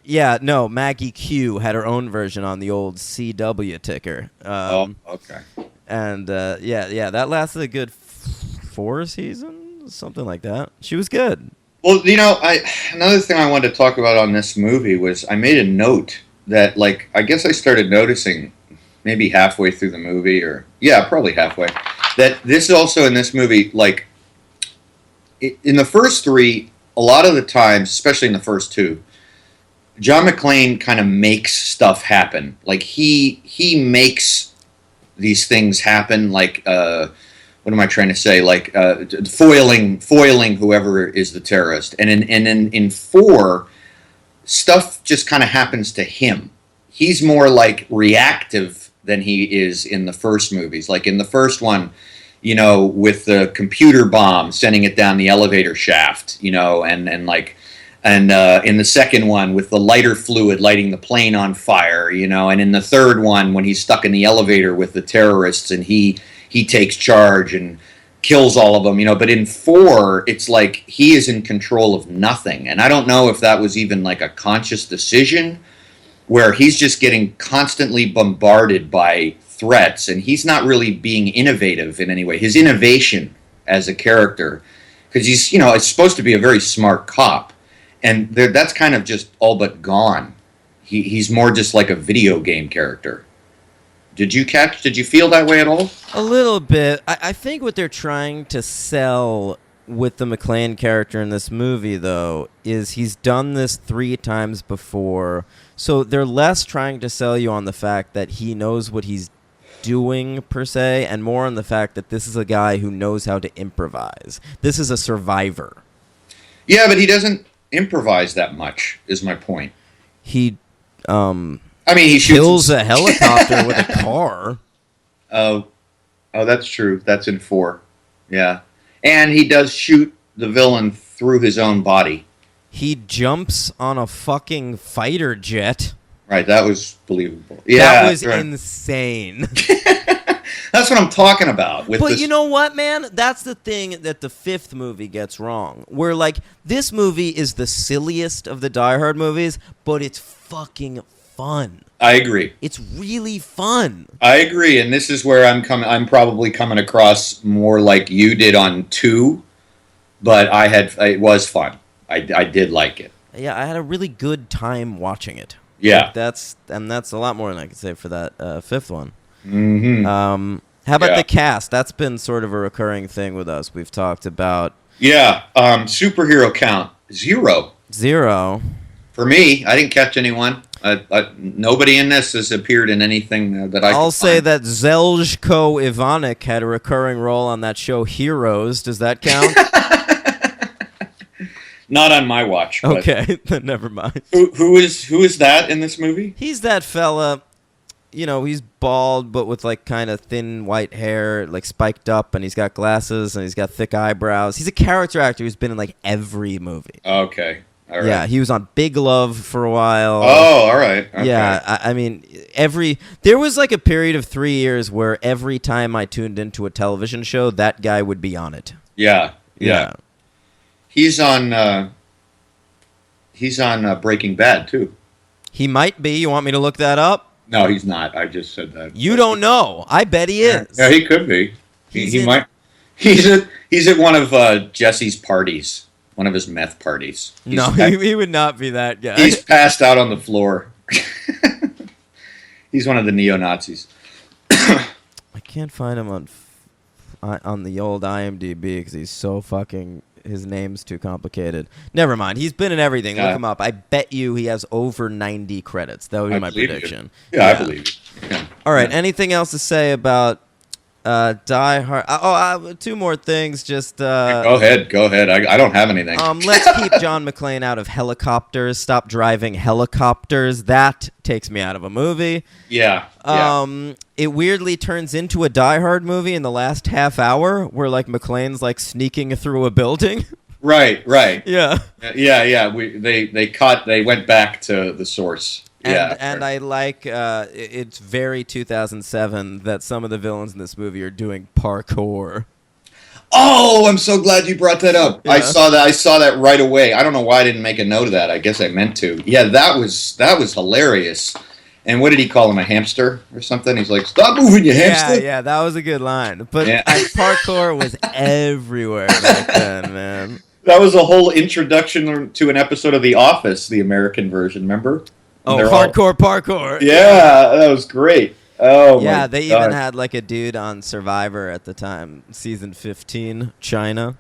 Maggie Q had her own version on the old CW ticker. Okay. And that lasted a good 4 seasons, something like that. She was good. Well, another thing I wanted to talk about on this movie was I made a note that, like, I guess I started noticing maybe halfway through the movie, probably halfway, that this also in this movie, like, in the first 3, a lot of the times, especially in the first 2, John McClane kind of makes stuff happen. Like, he makes these things happen, like, what am I trying to say? Like foiling whoever is the terrorist, and in 4, stuff just kind of happens to him. He's more like reactive than he is in the first movies. Like in the first one, with the computer bomb sending it down the elevator shaft, and in the second one with the lighter fluid lighting the plane on fire, and in the third one when he's stuck in the elevator with the terrorists and he takes charge and kills all of them, but in 4, it's like he is in control of nothing. And I don't know if that was even like a conscious decision where he's just getting constantly bombarded by threats and he's not really being innovative in any way. His innovation as a character, because he's, it's supposed to be a very smart cop, and that's kind of just all but gone. He's more just like a video game character. Did you feel that way at all? A little bit. I think what they're trying to sell with the McClane character in this movie, though, is he's done this 3 times before. So they're less trying to sell you on the fact that he knows what he's doing, per se, and more on the fact that this is a guy who knows how to improvise. This is a survivor. Yeah, but he doesn't improvise that much, is my point. He he kills a helicopter with a car. Oh, that's true. That's in 4. Yeah. And he does shoot the villain through his own body. He jumps on a fucking fighter jet. Right, that was believable. Yeah, that was insane. That's what I'm talking about. But you know what, man? That's the thing that the 5th movie gets wrong. Where, like, this movie is the silliest of the Die Hard movies, but it's fucking fun. I agree. It's really fun. I agree, and this is where I'm probably coming across more like you did on 2, but it was fun. I did like it. Yeah, I had a really good time watching it. Yeah. Like that's a lot more than I could say for that 5th one. Mm-hmm. How about the cast? That's been sort of a recurring thing with us. We've talked about Yeah, superhero count 0 0. for me. I didn't catch anyone. Nobody in this has appeared in anything that I. I'll could say find. that Zeljko Ivanek had a recurring role on that show Heroes. Does that count? Not on my watch. But Okay, then never mind. who is that in this movie? He's that fella, he's bald but with like kind of thin white hair, like spiked up, and he's got glasses and he's got thick eyebrows. He's a character actor who's been in like every movie. Okay. All right. Yeah, he was on Big Love for a while. Oh, all right. Okay. Yeah, I mean, there was like a period of 3 years where every time I tuned into a television show, that guy would be on it. Yeah. He's on Breaking Bad too. He might be. You want me to look that up? No, he's not. I just said that. You don't know. I bet he is. Yeah, he could be. He's He in- might. He's at one of Jesse's parties, one of his meth parties. No, he would not be that guy. He's passed out on the floor. He's one of the neo-Nazis. I can't find him on the old IMDb because he's so fucking. His name's too complicated. Never mind. He's been in everything. Yeah. Look him up. I bet you he has over 90 credits. That would be I my believe you. prediction. Yeah, I believe you. Yeah. All right. Anything else to say about Die Hard? Two more things. Just Go ahead. I don't have anything. let's keep John McClane out of helicopters. Stop driving helicopters. That takes me out of a movie. Yeah. It weirdly turns into a Die Hard movie in the last half hour, where like McClane's like sneaking through a building. Right. Yeah. Yeah. They went back to the source. And I like it's very 2007 that some of the villains in this movie are doing parkour. Oh, I'm so glad you brought that up. Yeah. I saw that right away. I don't know why I didn't make a note of that. I guess I meant to. Yeah, that was hilarious. And what did he call him, a hamster or something? He's like, "Stop moving, you hamster." Yeah, that was a good line. But Yeah. parkour was everywhere back then, man. That was a whole introduction to an episode of The Office, the American version. Remember? Oh, They're all- parkour. Yeah, that was great. Oh, Yeah, my they God. even had like a dude on Survivor at the time, season 15, China.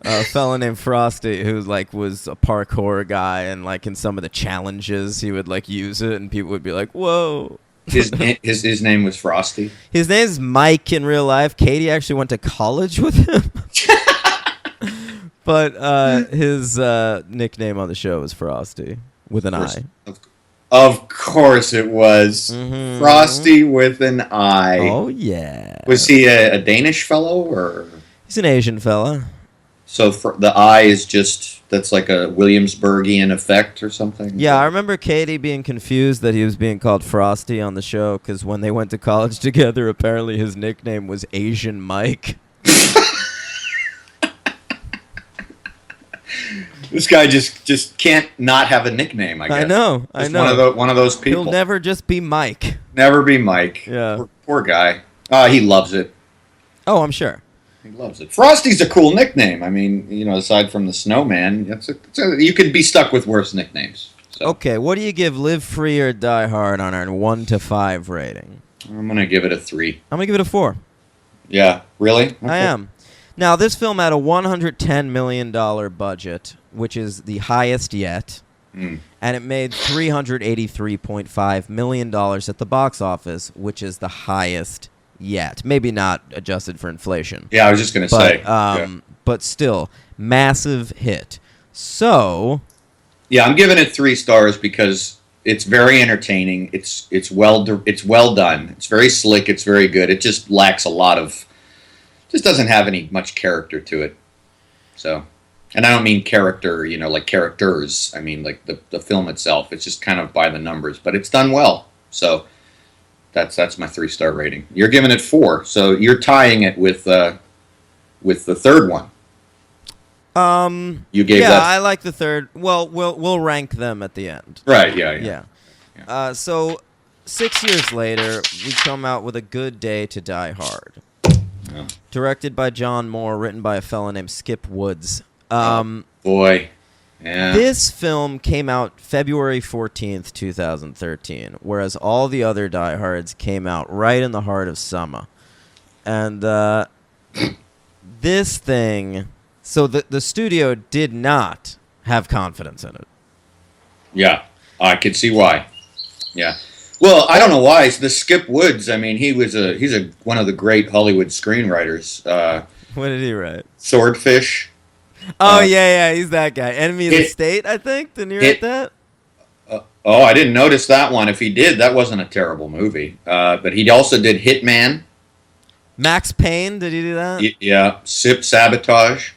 A fella named Frosty who like was a parkour guy, and like in some of the challenges he would like use it and people would be like, "Whoa." His name was Frosty. His name's Mike in real life. Katie actually went to college with him. But his nickname on the show was Frosty with an I. Of course it was. Mhm. Frosty with an I. Oh yeah. Was he a Danish fellow or? He's an Asian fella. So the I is that's like a Williamsburgian effect or something? Yeah, I remember Katie being confused that he was being called Frosty on the show because when they went to college together, apparently his nickname was Asian Mike. This guy just can't not have a nickname, I guess. I know. Just one of those people. He'll never just be Mike. Never be Mike. Yeah. Poor guy. He loves it. Oh, I'm sure. He loves it. Frosty's a cool nickname. I mean, aside from the snowman, you could be stuck with worse nicknames. So Okay, what do you give Live Free or Die Hard on our 1 to 5 rating? I'm going to give it a 3. I'm going to give it a 4. Yeah. Really? I am. Now, this film had a $110 million budget, which is the highest yet, and it made $383.5 million at the box office, which is the highest yet. Maybe not adjusted for inflation. Yeah, I was just going to say. But still, massive hit. So, Yeah, I'm giving it 3 stars because it's very entertaining. It's well done. It's very slick. It's very good. It just lacks just doesn't have much character to it. So, and I don't mean character, like characters. I mean like the film itself. It's just kind of by the numbers, but it's done well. So that's my 3-star rating. You're giving it 4, so you're tying it with the third one. You gave that. I like the third. Well, we'll rank them at the end. Right? Yeah. So 6 years later, we come out with A Good Day to Die Hard. Yeah. Directed by John Moore, written by a fella named Skip Woods. Boy. Yeah. This film came out February 14th, 2013, whereas all the other Die Hards came out right in the heart of summer. And this thing So the studio did not have confidence in it. Yeah, I could see why. Yeah. Well, I don't know why. It's the Skip Woods. I mean, he's one of the great Hollywood screenwriters. What did he write? Swordfish. Oh, yeah, he's that guy. Enemy of the State, I think. Didn't you write that? Oh, I didn't notice that one. If he did, that wasn't a terrible movie. But he also did Hitman. Max Payne, did he do that? Yeah. Sabotage.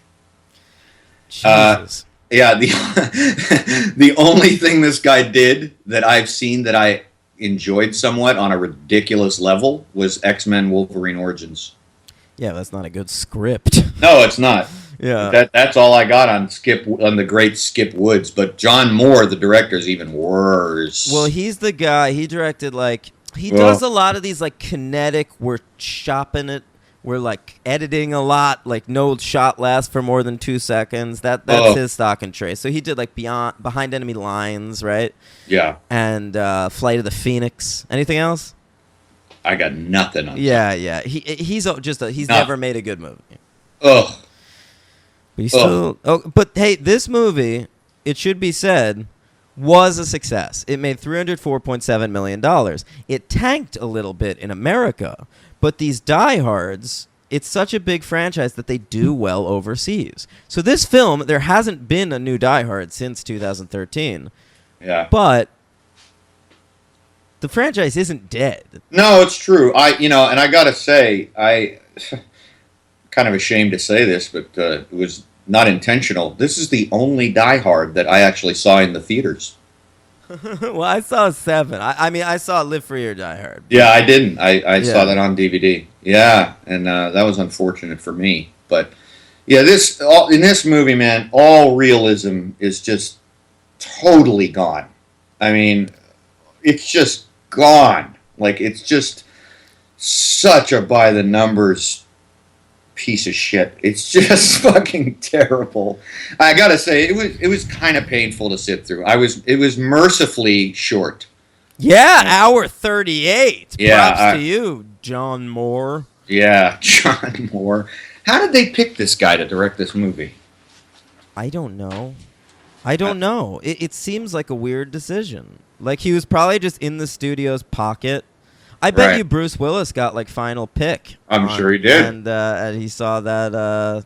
Jesus. Yeah, the only thing this guy did that I've seen that I enjoyed somewhat on a ridiculous level was X-Men Wolverine Origins. Yeah, that's not a good script. No, it's not. Yeah. That's all I got on the great Skip Woods. But John Moore, the director, is even worse. Well, he's the guy. He directed he does a lot of these kinetic. We're chopping it. We're editing a lot. No shot lasts for more than 2 seconds. That's his stock and trade. So he did Behind Enemy Lines, right? Yeah. And Flight of the Phoenix. Anything else? I got nothing on. Yeah. He's never made a good movie. Ugh. But hey, this movie, it should be said, was a success. It made $304.7 million. It tanked a little bit in America, but these diehards, it's such a big franchise that they do well overseas. So this film, there hasn't been a new Die Hard since 2013. Yeah. But the franchise isn't dead. No, it's true. And I gotta say, I kind of ashamed to say this, but it was not intentional. This is the only Die Hard that I actually saw in the theaters. Well, I saw 7. I saw Live Free or Die Hard. Yeah, I didn't. I saw that on DVD. Yeah, and that was unfortunate for me. But yeah, in this movie, man, all realism is just totally gone. I mean, it's just gone. It's just such a by the numbers piece of shit. It's just fucking terrible. I gotta say, it was kind of painful to sit through. It was mercifully short. Yeah, hour 38. Yeah, Props to you, John Moore. Yeah, John Moore. How did they pick this guy to direct this movie? I don't know. It seems like a weird decision. He was probably just in the studio's pocket. I bet you Bruce Willis got final pick. I'm sure he did. And he saw that,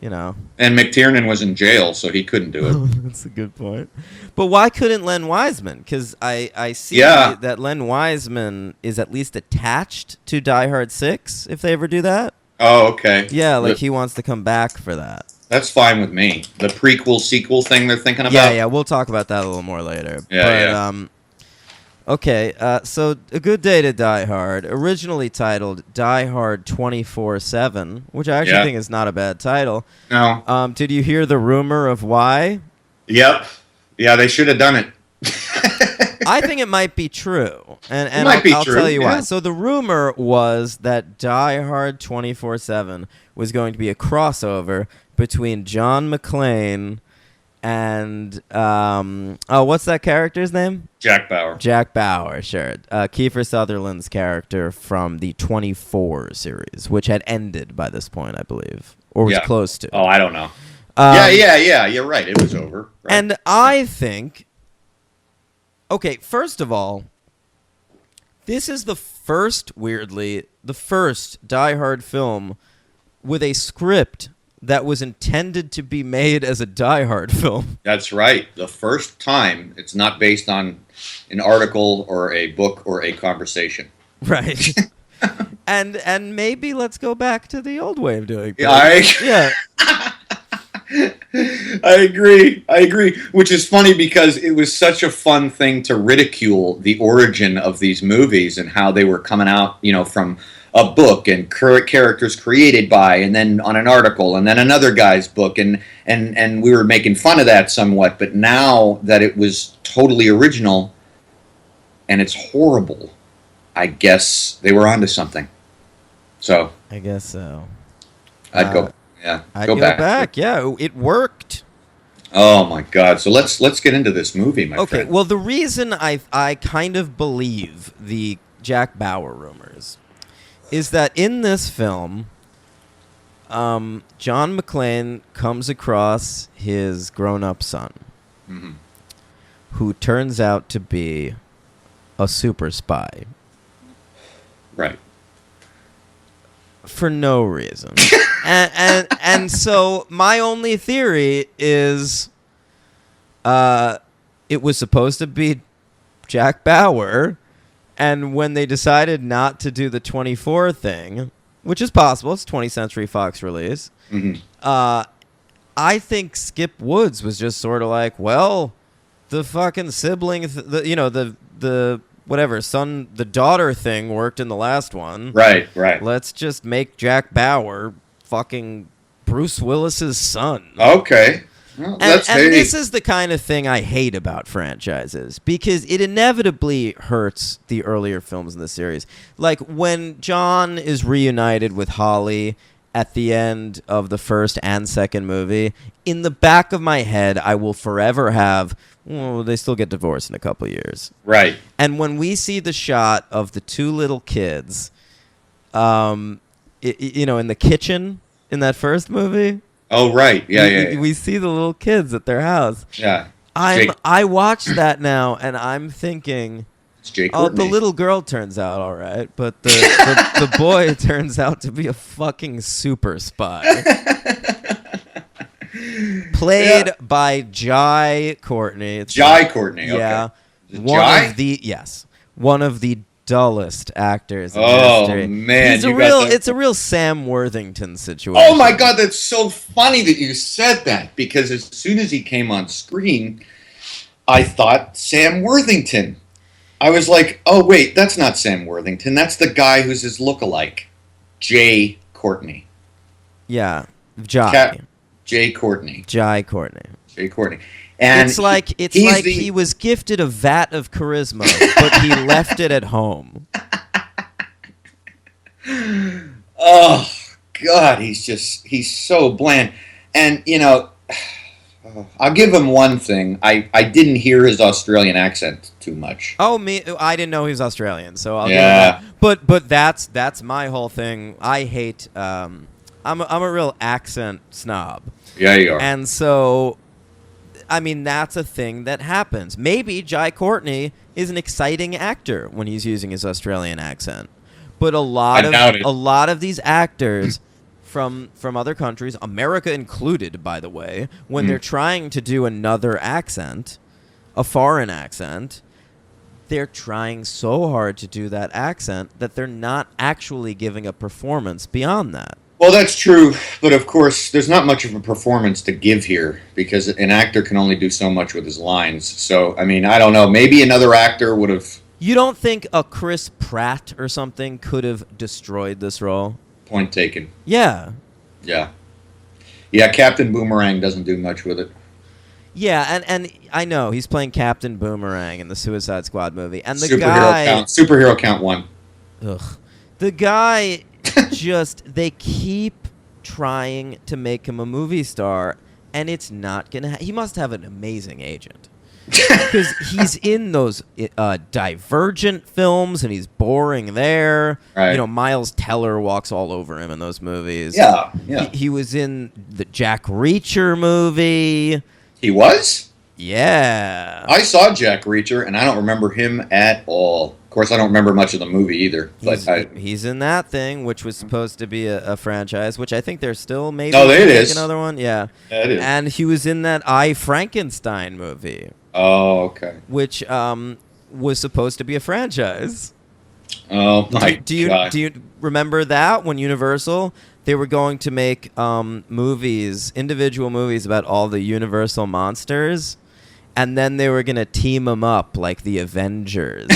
And McTiernan was in jail, so he couldn't do it. That's a good point. But why couldn't Len Wiseman? Because I see that Len Wiseman is at least attached to Die Hard 6, if they ever do that. Oh, okay. Yeah, he wants to come back for that. That's fine with me. The prequel-sequel thing they're thinking about? Yeah, we'll talk about that a little more later. Yeah. Okay, so A Good Day to Die Hard, originally titled Die Hard 24/7, which I actually think is not a bad title. No. Did you hear the rumor of why? Yep. Yeah, they should have done it. I think it might be true, and I'll true. tell you why. Yeah. So the rumor was that Die Hard 24/7 was going to be a crossover between John McClane and what's that character's name? Jack Bauer. Jack Bauer, sure. Kiefer Sutherland's character from the 24 series, which had ended by this point, I believe, or was close to. Oh, I don't know. Yeah. You're right. It was over. Right. And I think, okay, first of all, this is the first Die Hard film with a script that was intended to be made as a Die Hard film. That's right. The first time it's not based on an article or a book or a conversation. Right. and maybe let's go back to the old way of doing things. I agree. Which is funny because it was such a fun thing to ridicule the origin of these movies and how they were coming out, from a book and characters created by, and then on an article, and then another guy's book, and we were making fun of that somewhat. But now that it was totally original and it's horrible, I guess they were onto something. So I guess so. I'd go back. Yeah, it worked. Oh my God! So let's get into this movie, my friend. Okay. Well, the reason I kind of believe the Jack Bauer rumors is that in this film, John McClane comes across his grown-up son, Mhm. who turns out to be a super spy Right. for no reason. and so my only theory is it was supposed to be Jack Bauer, and when they decided not to do the 24 thing, which is possible, it's a 20th Century Fox release, Mhm. I think Skip Woods was just sort of like, well, the fucking sibling, the whatever, the daughter thing worked in the last one. Right. Right. Let's just make Jack Bauer fucking Bruce Willis's son. Okay. Well, And this is the kind of thing I hate about franchises, because it inevitably hurts the earlier films in the series. Like when John is reunited with Holly at the end of the first and second movie, in the back of my head, I will forever have, well, they still get divorced in a couple years. right. And when we see the shot of the two little kids, in the kitchen in that first movie, Oh, right. Yeah. we see the little kids at their house. Yeah. I watched that now, and I'm thinking, It's Jake oh, Courtney. the little girl turns out all right, but the boy turns out to be a fucking super spy. Played Yeah. by Jai Courtney. It's Jai Courtney. yeah, Okay. Is it Jai? one of the dullest actors in Oh, history. man, He's you got the- it's a real Sam Worthington situation. Oh my God, that's so funny that you said that, because as soon as he came on screen, I thought Sam Worthington. I was like, oh wait, that's not Sam Worthington. That's the guy who's his lookalike, Jay Courtney. Yeah, Jai. Jay Courtney. Jai Courtney. Jay Courtney. And It's like he was gifted a vat of charisma, but he left it at home. Oh God, he's so bland. And I'll give him one thing. I didn't hear his Australian accent too much. Oh, I didn't know he was Australian, so I'll Yeah. give him that. But that's my whole thing. I hate. I'm a real accent snob, Yeah, you are. and so, I mean, that's a thing that happens. Maybe Jai Courtney is an exciting actor when he's using his Australian accent, but I doubt it. a lot of these actors from other countries, America included, by the way, when they're trying to do another accent, a foreign accent, they're trying so hard to do that accent that they're not actually giving a performance beyond that. Well, that's true, but of course, there's not much of a performance to give here, because an actor can only do so much with his lines. So, I mean, I don't know. Maybe another actor would have. You don't think a Chris Pratt or something could have destroyed this role? Point taken. Yeah. Yeah. Yeah, Captain Boomerang doesn't do much with it. Yeah, and I know he's playing Captain Boomerang in the Suicide Squad movie, and the Superhero count one. ugh, the guy they keep trying to make him a movie star, and it's not gonna. He must have an amazing agent, because he's in those Divergent films, and he's boring there. Right. You know, Miles Teller walks all over him in those movies. Yeah. He was in the Jack Reacher movie. He was? Yeah. I saw Jack Reacher, and I don't remember him at all. Of course, I don't remember much of the movie either. But He's in that thing, which was supposed to be a franchise, which I think they're still maybe Oh, it gonna is. make another one. Yeah. Yeah, it is. And he was in that I, Frankenstein movie, Oh, okay. which was supposed to be a franchise. Oh my do God. you remember that when Universal, they were going to make individual movies about all the Universal monsters, and then they were going to team them up like the Avengers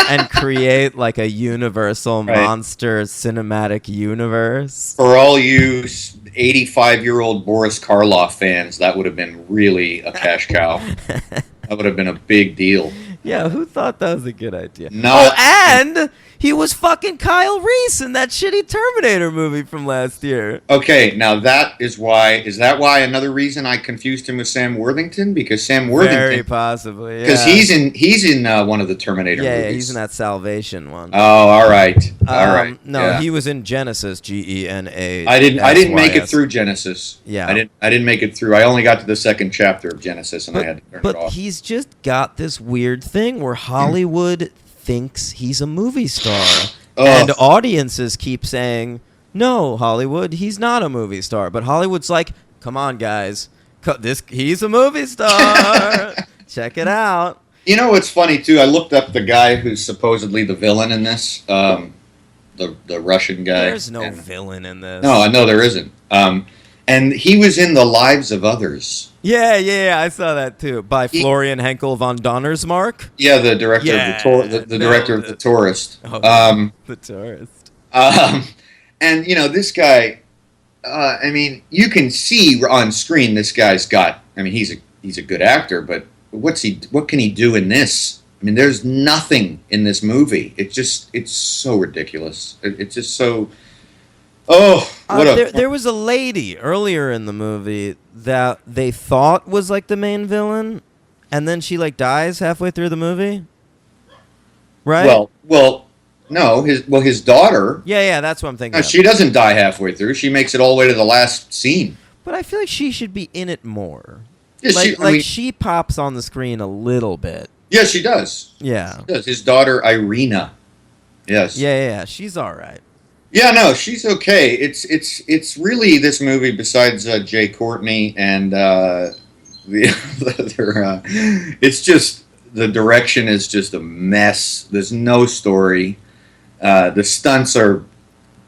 and create like a Universal Right. monster cinematic universe? For all you 85-year-old Boris Karloff fans, that would have been really a cash cow. That would have been a big deal. Yeah, who thought that was a good idea? No. Oh, and he was fucking Kyle Reese in that shitty Terminator movie from last year. Okay, now that is why. Is that why another reason I confused him with Sam Worthington? Because Sam Very Worthington, possibly. because Yeah. he's in one of the Terminator Yeah, movies. yeah, he's in that Salvation one. Oh, all right, all right. No, yeah. he was in Genesis, GENA. I didn't make it through Genesis. Yeah. I didn't make it through. I only got to the second chapter of Genesis, and I had to turn it But off. he's just got this weird thing where Hollywood thinks he's a movie star. Ugh. And audiences keep saying, no, Hollywood, he's not a movie star. But Hollywood's like, come on, guys. He's a movie star. Check it out. You know what's funny too? I looked up the guy who's supposedly the villain in this, the Russian guy. There's no And- villain in this. No, I know there isn't. And he was in The Lives of Others. Yeah, I saw that too. By Florian Henkel von Donnersmarck. Yeah, the director Yeah, of the director of The Tourist. Oh, the tourist. And you know this guy. I mean, you can see on screen this guy's got. I mean, he's a good actor, but what can he do in this? I mean, there's nothing in this movie. It's so ridiculous. It's just so. Oh, what there was a lady earlier in the movie that they thought was like the main villain, and then she like dies halfway through the movie. Right? Well, no, his daughter. Yeah, that's what I'm thinking. No, Of. she doesn't die halfway through. She makes it all the way to the last scene. But I feel like she should be in it more. Yeah, Like she pops on the screen a little bit. yeah, she does. Yeah. She does. His daughter Irina. Yes. Yeah, she's all right. Yeah, no, she's okay. It's really this movie. Besides Jay Courtney and the other, it's just the direction is just a mess. There's no story. The stunts are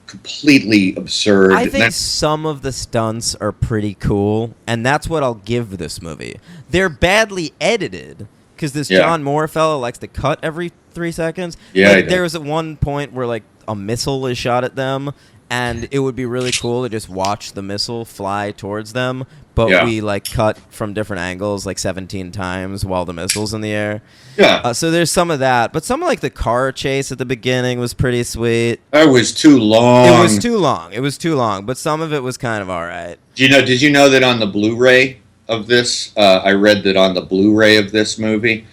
completely absurd. I think some of the stunts are pretty cool, and that's what I'll give this movie. They're badly edited because this Yeah. John Moore fellow likes to cut every 3 seconds. Yeah, Like, he does. there was at one point where like a missile is shot at them, and it would be really cool to just watch the missile fly towards them, but Yeah. we like cut from different angles like 17 times while the missile's in the air. Yeah, So there's some of that, but some of like the car chase at the beginning was pretty sweet. that was too long. It was too long, but some of it was kind of all right. Did you know that on the Blu-ray of this, I read that on the Blu-ray of this movie,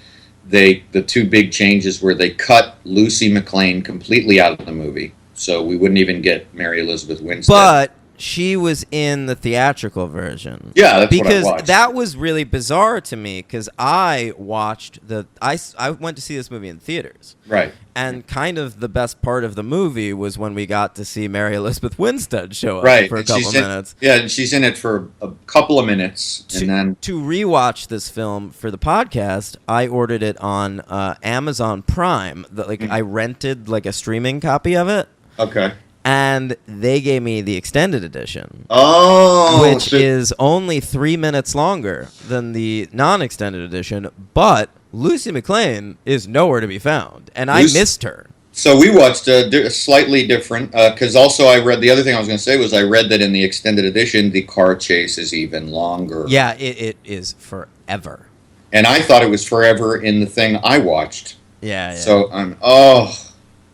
the two big changes were they cut Lucy McLean completely out of the movie, so we wouldn't even get Mary Elizabeth Winstead. But she was in the theatrical version. Yeah, that's because what I watched. that was really bizarre to me because I watched I went to see this movie in theaters. Right. And kind of the best part of the movie was when we got to see Mary Elizabeth Winstead show up Right. for a And couple minutes. Yeah, and she's in it for a couple of minutes, and then To rewatch this film for the podcast, I ordered it on Amazon Prime. I rented like a streaming copy of it, okay. and they gave me the extended edition. Oh, Which is only 3 minutes longer than the non-extended edition, but Lucy McLean is nowhere to be found, and I missed her. So we watched a slightly different, because also I read, the other thing I was going to say was I read that in the extended edition, the car chase is even longer. Yeah, it is forever. And I thought it was forever in the thing I watched. Yeah. So I'm, oh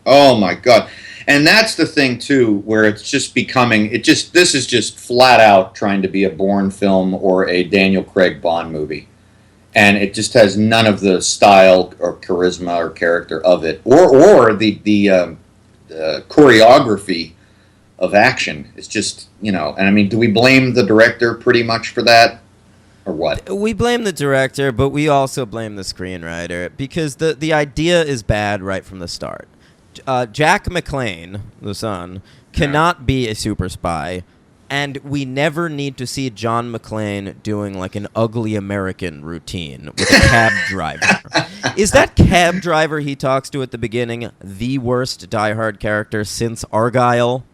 my God. And that's the thing too, where it's just becoming, this is just flat out trying to be a Bourne film or a Daniel Craig Bond movie. And it just has none of the style or charisma or character of it, or the choreography of action. It's just, and I mean, do we blame the director pretty much for that, or what? We blame the director, but we also blame the screenwriter because the idea is bad right from the start. Jack McClane, the son, cannot be a super spy. And we never need to see John McClane doing like an ugly American routine with a cab driver. Is that cab driver he talks to at the beginning the worst Die Hard character since Argyle?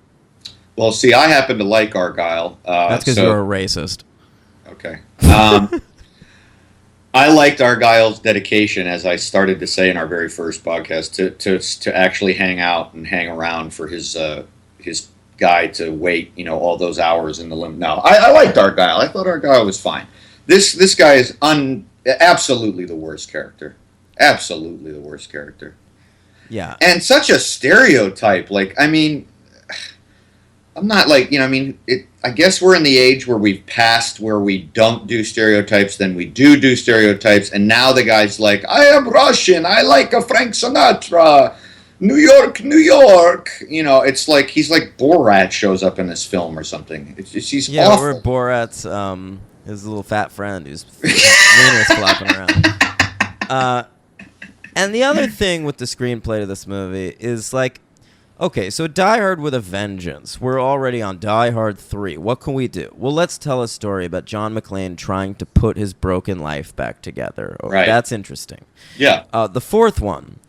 Well, see, I happen to like Argyle. That's because you're a racist. Okay. I liked Argyle's dedication, as I started to say in our very first podcast, to actually hang out and hang around for his guy to wait, all those hours in the limo. No, I liked Argyle. I thought Argyle was fine. This guy is absolutely the worst character. Absolutely the worst character. Yeah. And such a stereotype. Like, I mean, I'm not like, I mean, I guess we're in the age where we've passed where we don't do stereotypes, then we do stereotypes, and now the guy's like, I am Russian, I like a Frank Sinatra, New York, New York. It's like he's like Borat shows up in this film or something. He's awful. We're Borat's his little fat friend who's wiener's flopping around. And the other thing with the screenplay of this movie is like, okay, so Die Hard with a Vengeance. We're already on Die Hard 3. What can we do? Well, let's tell a story about John McClane trying to put his broken life back together. Right. That's interesting. Yeah. The fourth one,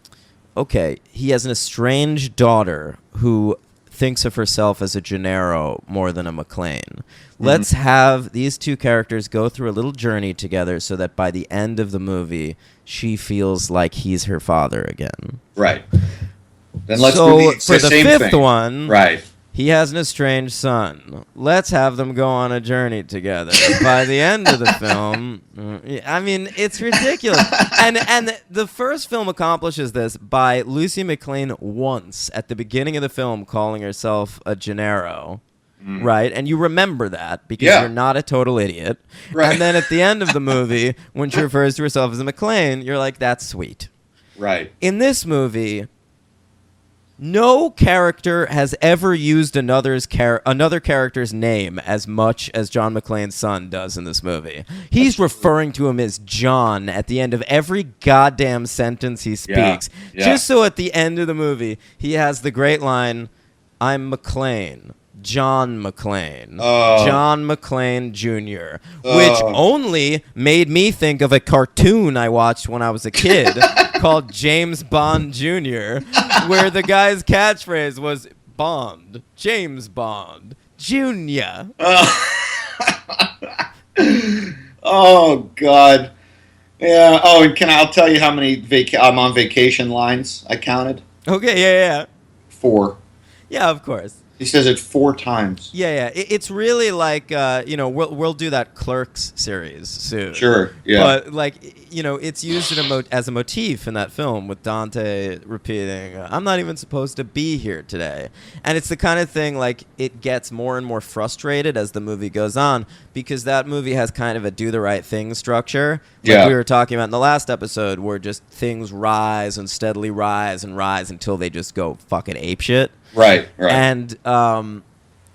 okay, he has an estranged daughter who thinks of herself as a Gennaro more than a McClane. Let's have these two characters go through a little journey together so that by the end of the movie, she feels like he's her father again. Right. Then let's so do the for the same fifth thing. one, Right. he has an estranged son. Let's have them go on a journey together. By the end of the film, I mean, it's ridiculous. And the first film accomplishes this by Lucy McClane once at the beginning of the film calling herself a Gennaro. Right? And you remember that because you're not a total idiot. Right. And then at the end of the movie, when she refers to herself as a McClane, you're like, that's sweet. Right. In this movie, no character has ever used another character's name as much as John McClane's son does in this movie. He's referring to him as John at the end of every goddamn sentence he speaks. Yeah. Just so at the end of the movie, he has the great line, I'm McClane. John McClane. John McClane Jr., which only made me think of a cartoon I watched when I was a kid called James Bond Jr., where the guy's catchphrase was Bond, James Bond, Jr. Oh, God. Yeah. Oh, and I'll tell you how many I'm on vacation lines I counted? Okay, yeah. 4. Yeah, of course. He says it 4 times. Yeah. It's really like, we'll do that Clerks series soon. Sure, yeah. But, like, it's used as a motif in that film with Dante repeating, I'm not even supposed to be here today. And it's the kind of thing, like, it gets more and more frustrated as the movie goes on because that movie has kind of a do the right thing structure. Like we were talking about in the last episode where just things rise and steadily rise and rise until they just go fucking apeshit. Right. And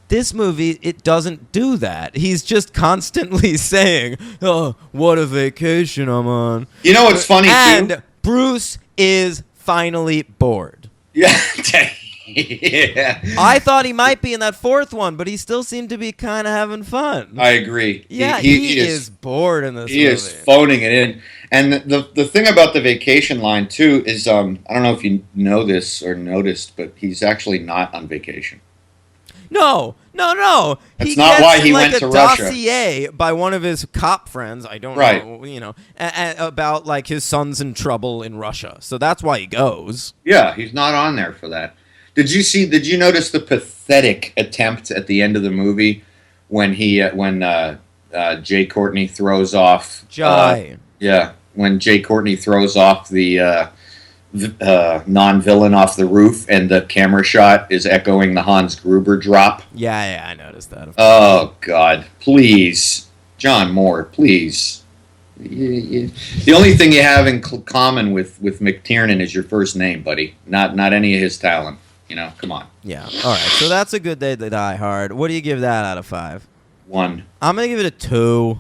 this movie, it doesn't do that. He's just constantly saying, oh, what a vacation I'm on. You know what's funny, and Bruce is finally bored. Yeah. Yeah. I thought he might be in that fourth one, but he still seemed to be kind of having fun. I agree. Yeah, he is bored in this movie. He is phoning it in. And the thing about the vacation line, too, is I don't know if you know this or noticed, but he's actually not on vacation. No. That's not why he went to Russia. Dossier by one of his cop friends. I don't know, about like his son's in trouble in Russia. So that's why he goes. Yeah, he's not on there for that. Did you notice the pathetic attempt at the end of the movie when Jay Courtney throws off when Jay Courtney throws off the non-villain off the roof, and the camera shot is echoing the Hans Gruber drop. Yeah, I noticed that. Oh, God. Please. John Moore, please. The only thing you have in common with McTiernan is your first name, buddy. Not any of his talent. Come on. Yeah. All right. So that's a good day to Die Hard. What do you give that out of 5? 1. I'm going to give it a 2.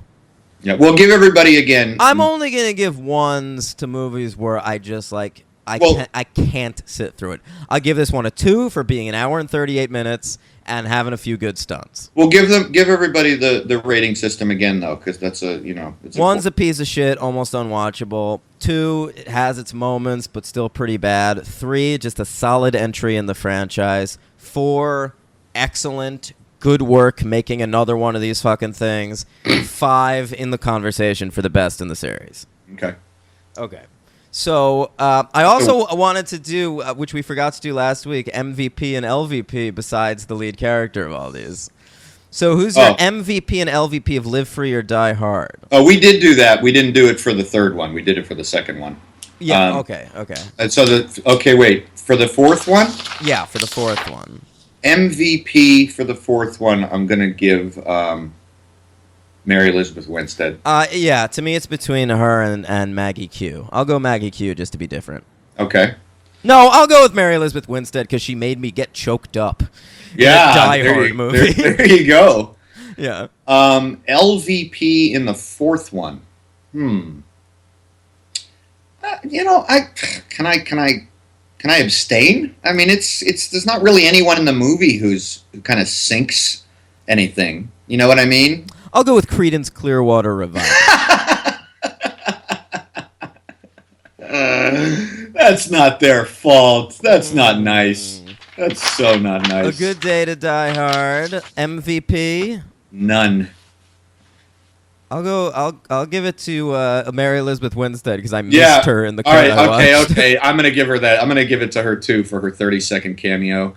Yeah, we'll give everybody again. I'm only going to give 1s to movies where I just like... I can't sit through it. I'll give this one a 2 for being an hour and 38 minutes and having a few good stunts. We'll give everybody the rating system again though, because that's it's 1's a piece of shit, almost unwatchable. 2, it has its moments, but still pretty bad. 3, just a solid entry in the franchise. 4, excellent, good work making another one of these fucking things. 5, in the conversation for the best in the series. Okay. So I also wanted to do, which we forgot to do last week, MVP and LVP besides the lead character of all these. So who's your MVP and LVP of Live Free or Die Hard? Oh, we did do that. We didn't do it for the third one. We did it for the second one. Yeah. Okay. And so wait, for the fourth one, Yeah, for the fourth one. MVP for the fourth one, I'm gonna give Mary Elizabeth Winstead. Yeah. To me, it's between her and Maggie Q. I'll go Maggie Q just to be different. Okay. No, I'll go with Mary Elizabeth Winstead because she made me get choked up. Yeah, in a Die Hard movie. There you go. Yeah. LVP in the fourth one. Can I abstain? I mean, it's there's not really anyone in the movie who kind of sinks anything. You know what I mean? I'll go with Creedence Clearwater Revival. That's not their fault. That's not nice. That's so not nice. A Good Day to Die Hard. MVP. None. I'll give it to Mary Elizabeth Winstead because I missed her in the All right, I watched. okay. I'm gonna give her that. I'm gonna give it to her too for her 30-second cameo.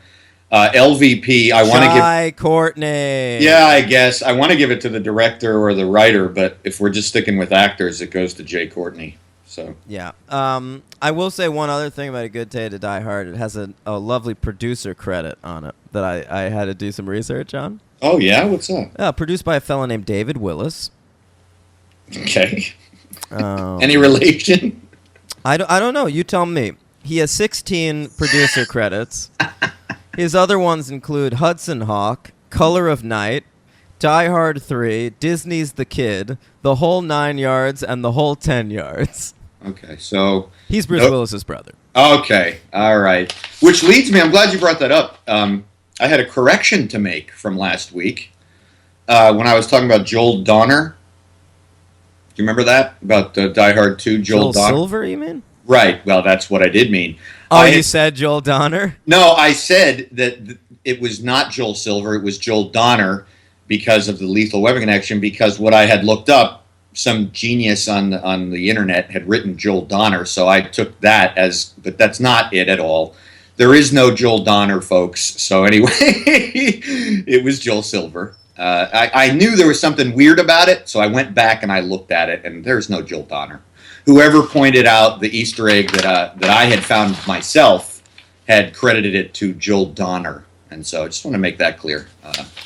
LVP. I want to give. Jai Courtney. Yeah, I guess I want to give it to the director or the writer, but if we're just sticking with actors, it goes to Jai Courtney. So Yeah. I will say one other thing about A Good Day to Die Hard. It has a lovely producer credit on it that I had to do some research on. Oh yeah, what's that? Produced by a fellow named David Willis. Okay. Um, Any relation? I don't know. You tell me. He has 16 producer credits. His other ones include Hudson Hawk, Color of Night, Die Hard 3, Disney's The Kid, The Whole 9 Yards, and The Whole 10 Yards. Okay, so He's Bruce Willis's brother. Okay, all right. Which leads me. I'm glad you brought that up. I had a correction to make from last week when I was talking about Joel Donner. Do you remember that about Die Hard 2? Joel Donner. Silver, you mean? Right. Well, that's what I did mean. Oh, you said Joel Donner? No, I said that it was not Joel Silver. It was Joel Donner because of the Lethal Weapon connection. Because what I had looked up, some genius on the internet had written Joel Donner, so I took that as. But that's not it at all. There is no Joel Donner, folks. So anyway, it was Joel Silver. I knew there was something weird about it, so I went back and I looked at it, and there's no Joel Donner. Whoever pointed out the Easter egg that I had found myself had credited it to Joel Donner, and so I just want to make that clear.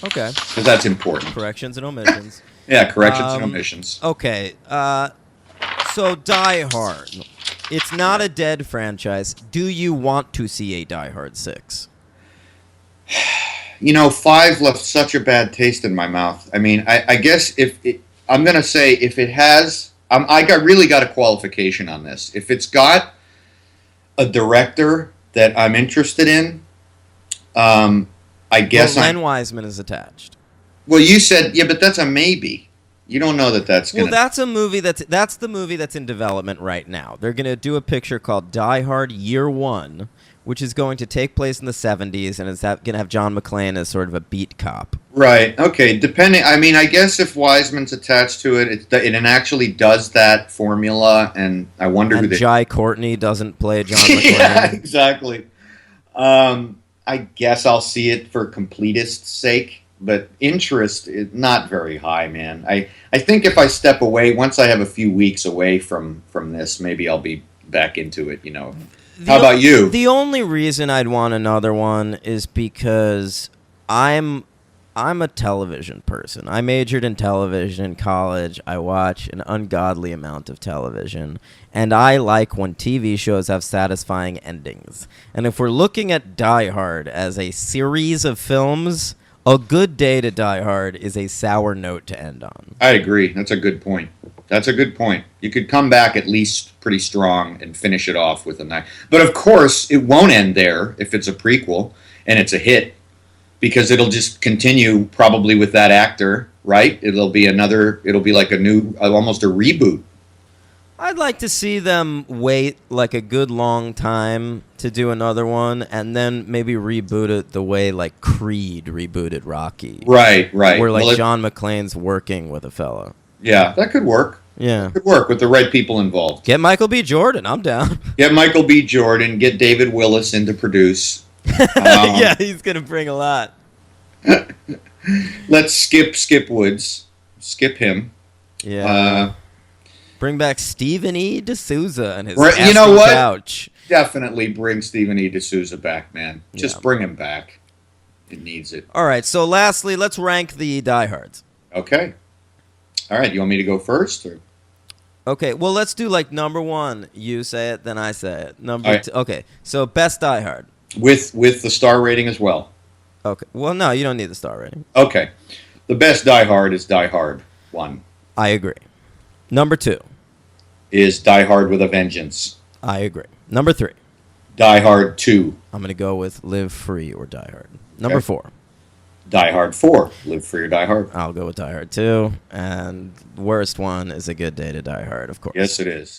Okay. Because that's important. Corrections and omissions. Yeah, corrections and omissions. Okay. So Die Hard. It's not a dead franchise. Do you want to see a Die Hard 6? 5 left such a bad taste in my mouth. I mean, I guess I'm going to say if it has, really got a qualification on this. If it's got a director that I'm interested in, I guess Len Wiseman is attached. Well, you said, yeah, but that's a maybe. You don't know that's going to... Well, that's the movie that's in development right now. They're going to do a picture called Die Hard Year One, which is going to take place in the 70s, and it's going to have John McClane as sort of a beat cop. Right. Okay. I guess if Wiseman's attached to it, it actually does that formula, and I wonder who Jai Courtney doesn't play John McClane. Yeah, exactly. I guess I'll see it for completist's sake, but interest is not very high, man. I think if I step away, once I have a few weeks away from this, maybe I'll be back into it, How about you? The only reason I'd want another one is because I'm a television person. I majored in television in college. I watch an ungodly amount of television, and I like when TV shows have satisfying endings. And if we're looking at Die Hard as a series of films, A Good Day to Die Hard is a sour note to end on. I agree. That's a good point. You could come back at least pretty strong and finish it off with a nice. But of course, it won't end there if it's a prequel and it's a hit, because it'll just continue probably with that actor, right? It'll be like a new, almost a reboot. I'd like to see them wait like a good long time to do another one, and then maybe reboot it the way like Creed rebooted Rocky. Right. Where John McClane's working with a fella. Yeah, that could work. Yeah. Could work with the right people involved. Get Michael B. Jordan. I'm down. Get Michael B. Jordan. Get David Willis in to produce. Yeah, he's going to bring a lot. Let's skip Woods. Skip him. Yeah. Bring back Stephen E. D'Souza and his You know asking what? couch. Definitely bring Stephen E. D'Souza back, man. Just Yeah. bring him back. It needs it. All right, so lastly, let's rank the diehards. Okay. All right. You want me to go first? Or? Okay, well, let's do like number one. You say it, then I say it. Number All right. two. Okay, so best diehard. With the star rating as well. Okay, well, no, you don't need the star rating. Okay. The best Die Hard is Die Hard 1. I agree. Number two. Is Die Hard with a Vengeance. I agree. Number three. Die Hard 2. I'm going to go with Live Free or Die Hard. Number Okay. 4. Die Hard 4. Live Free or Die Hard. I'll go with Die Hard 2. And the worst one is A Good Day to Die Hard, of course. Yes, it is.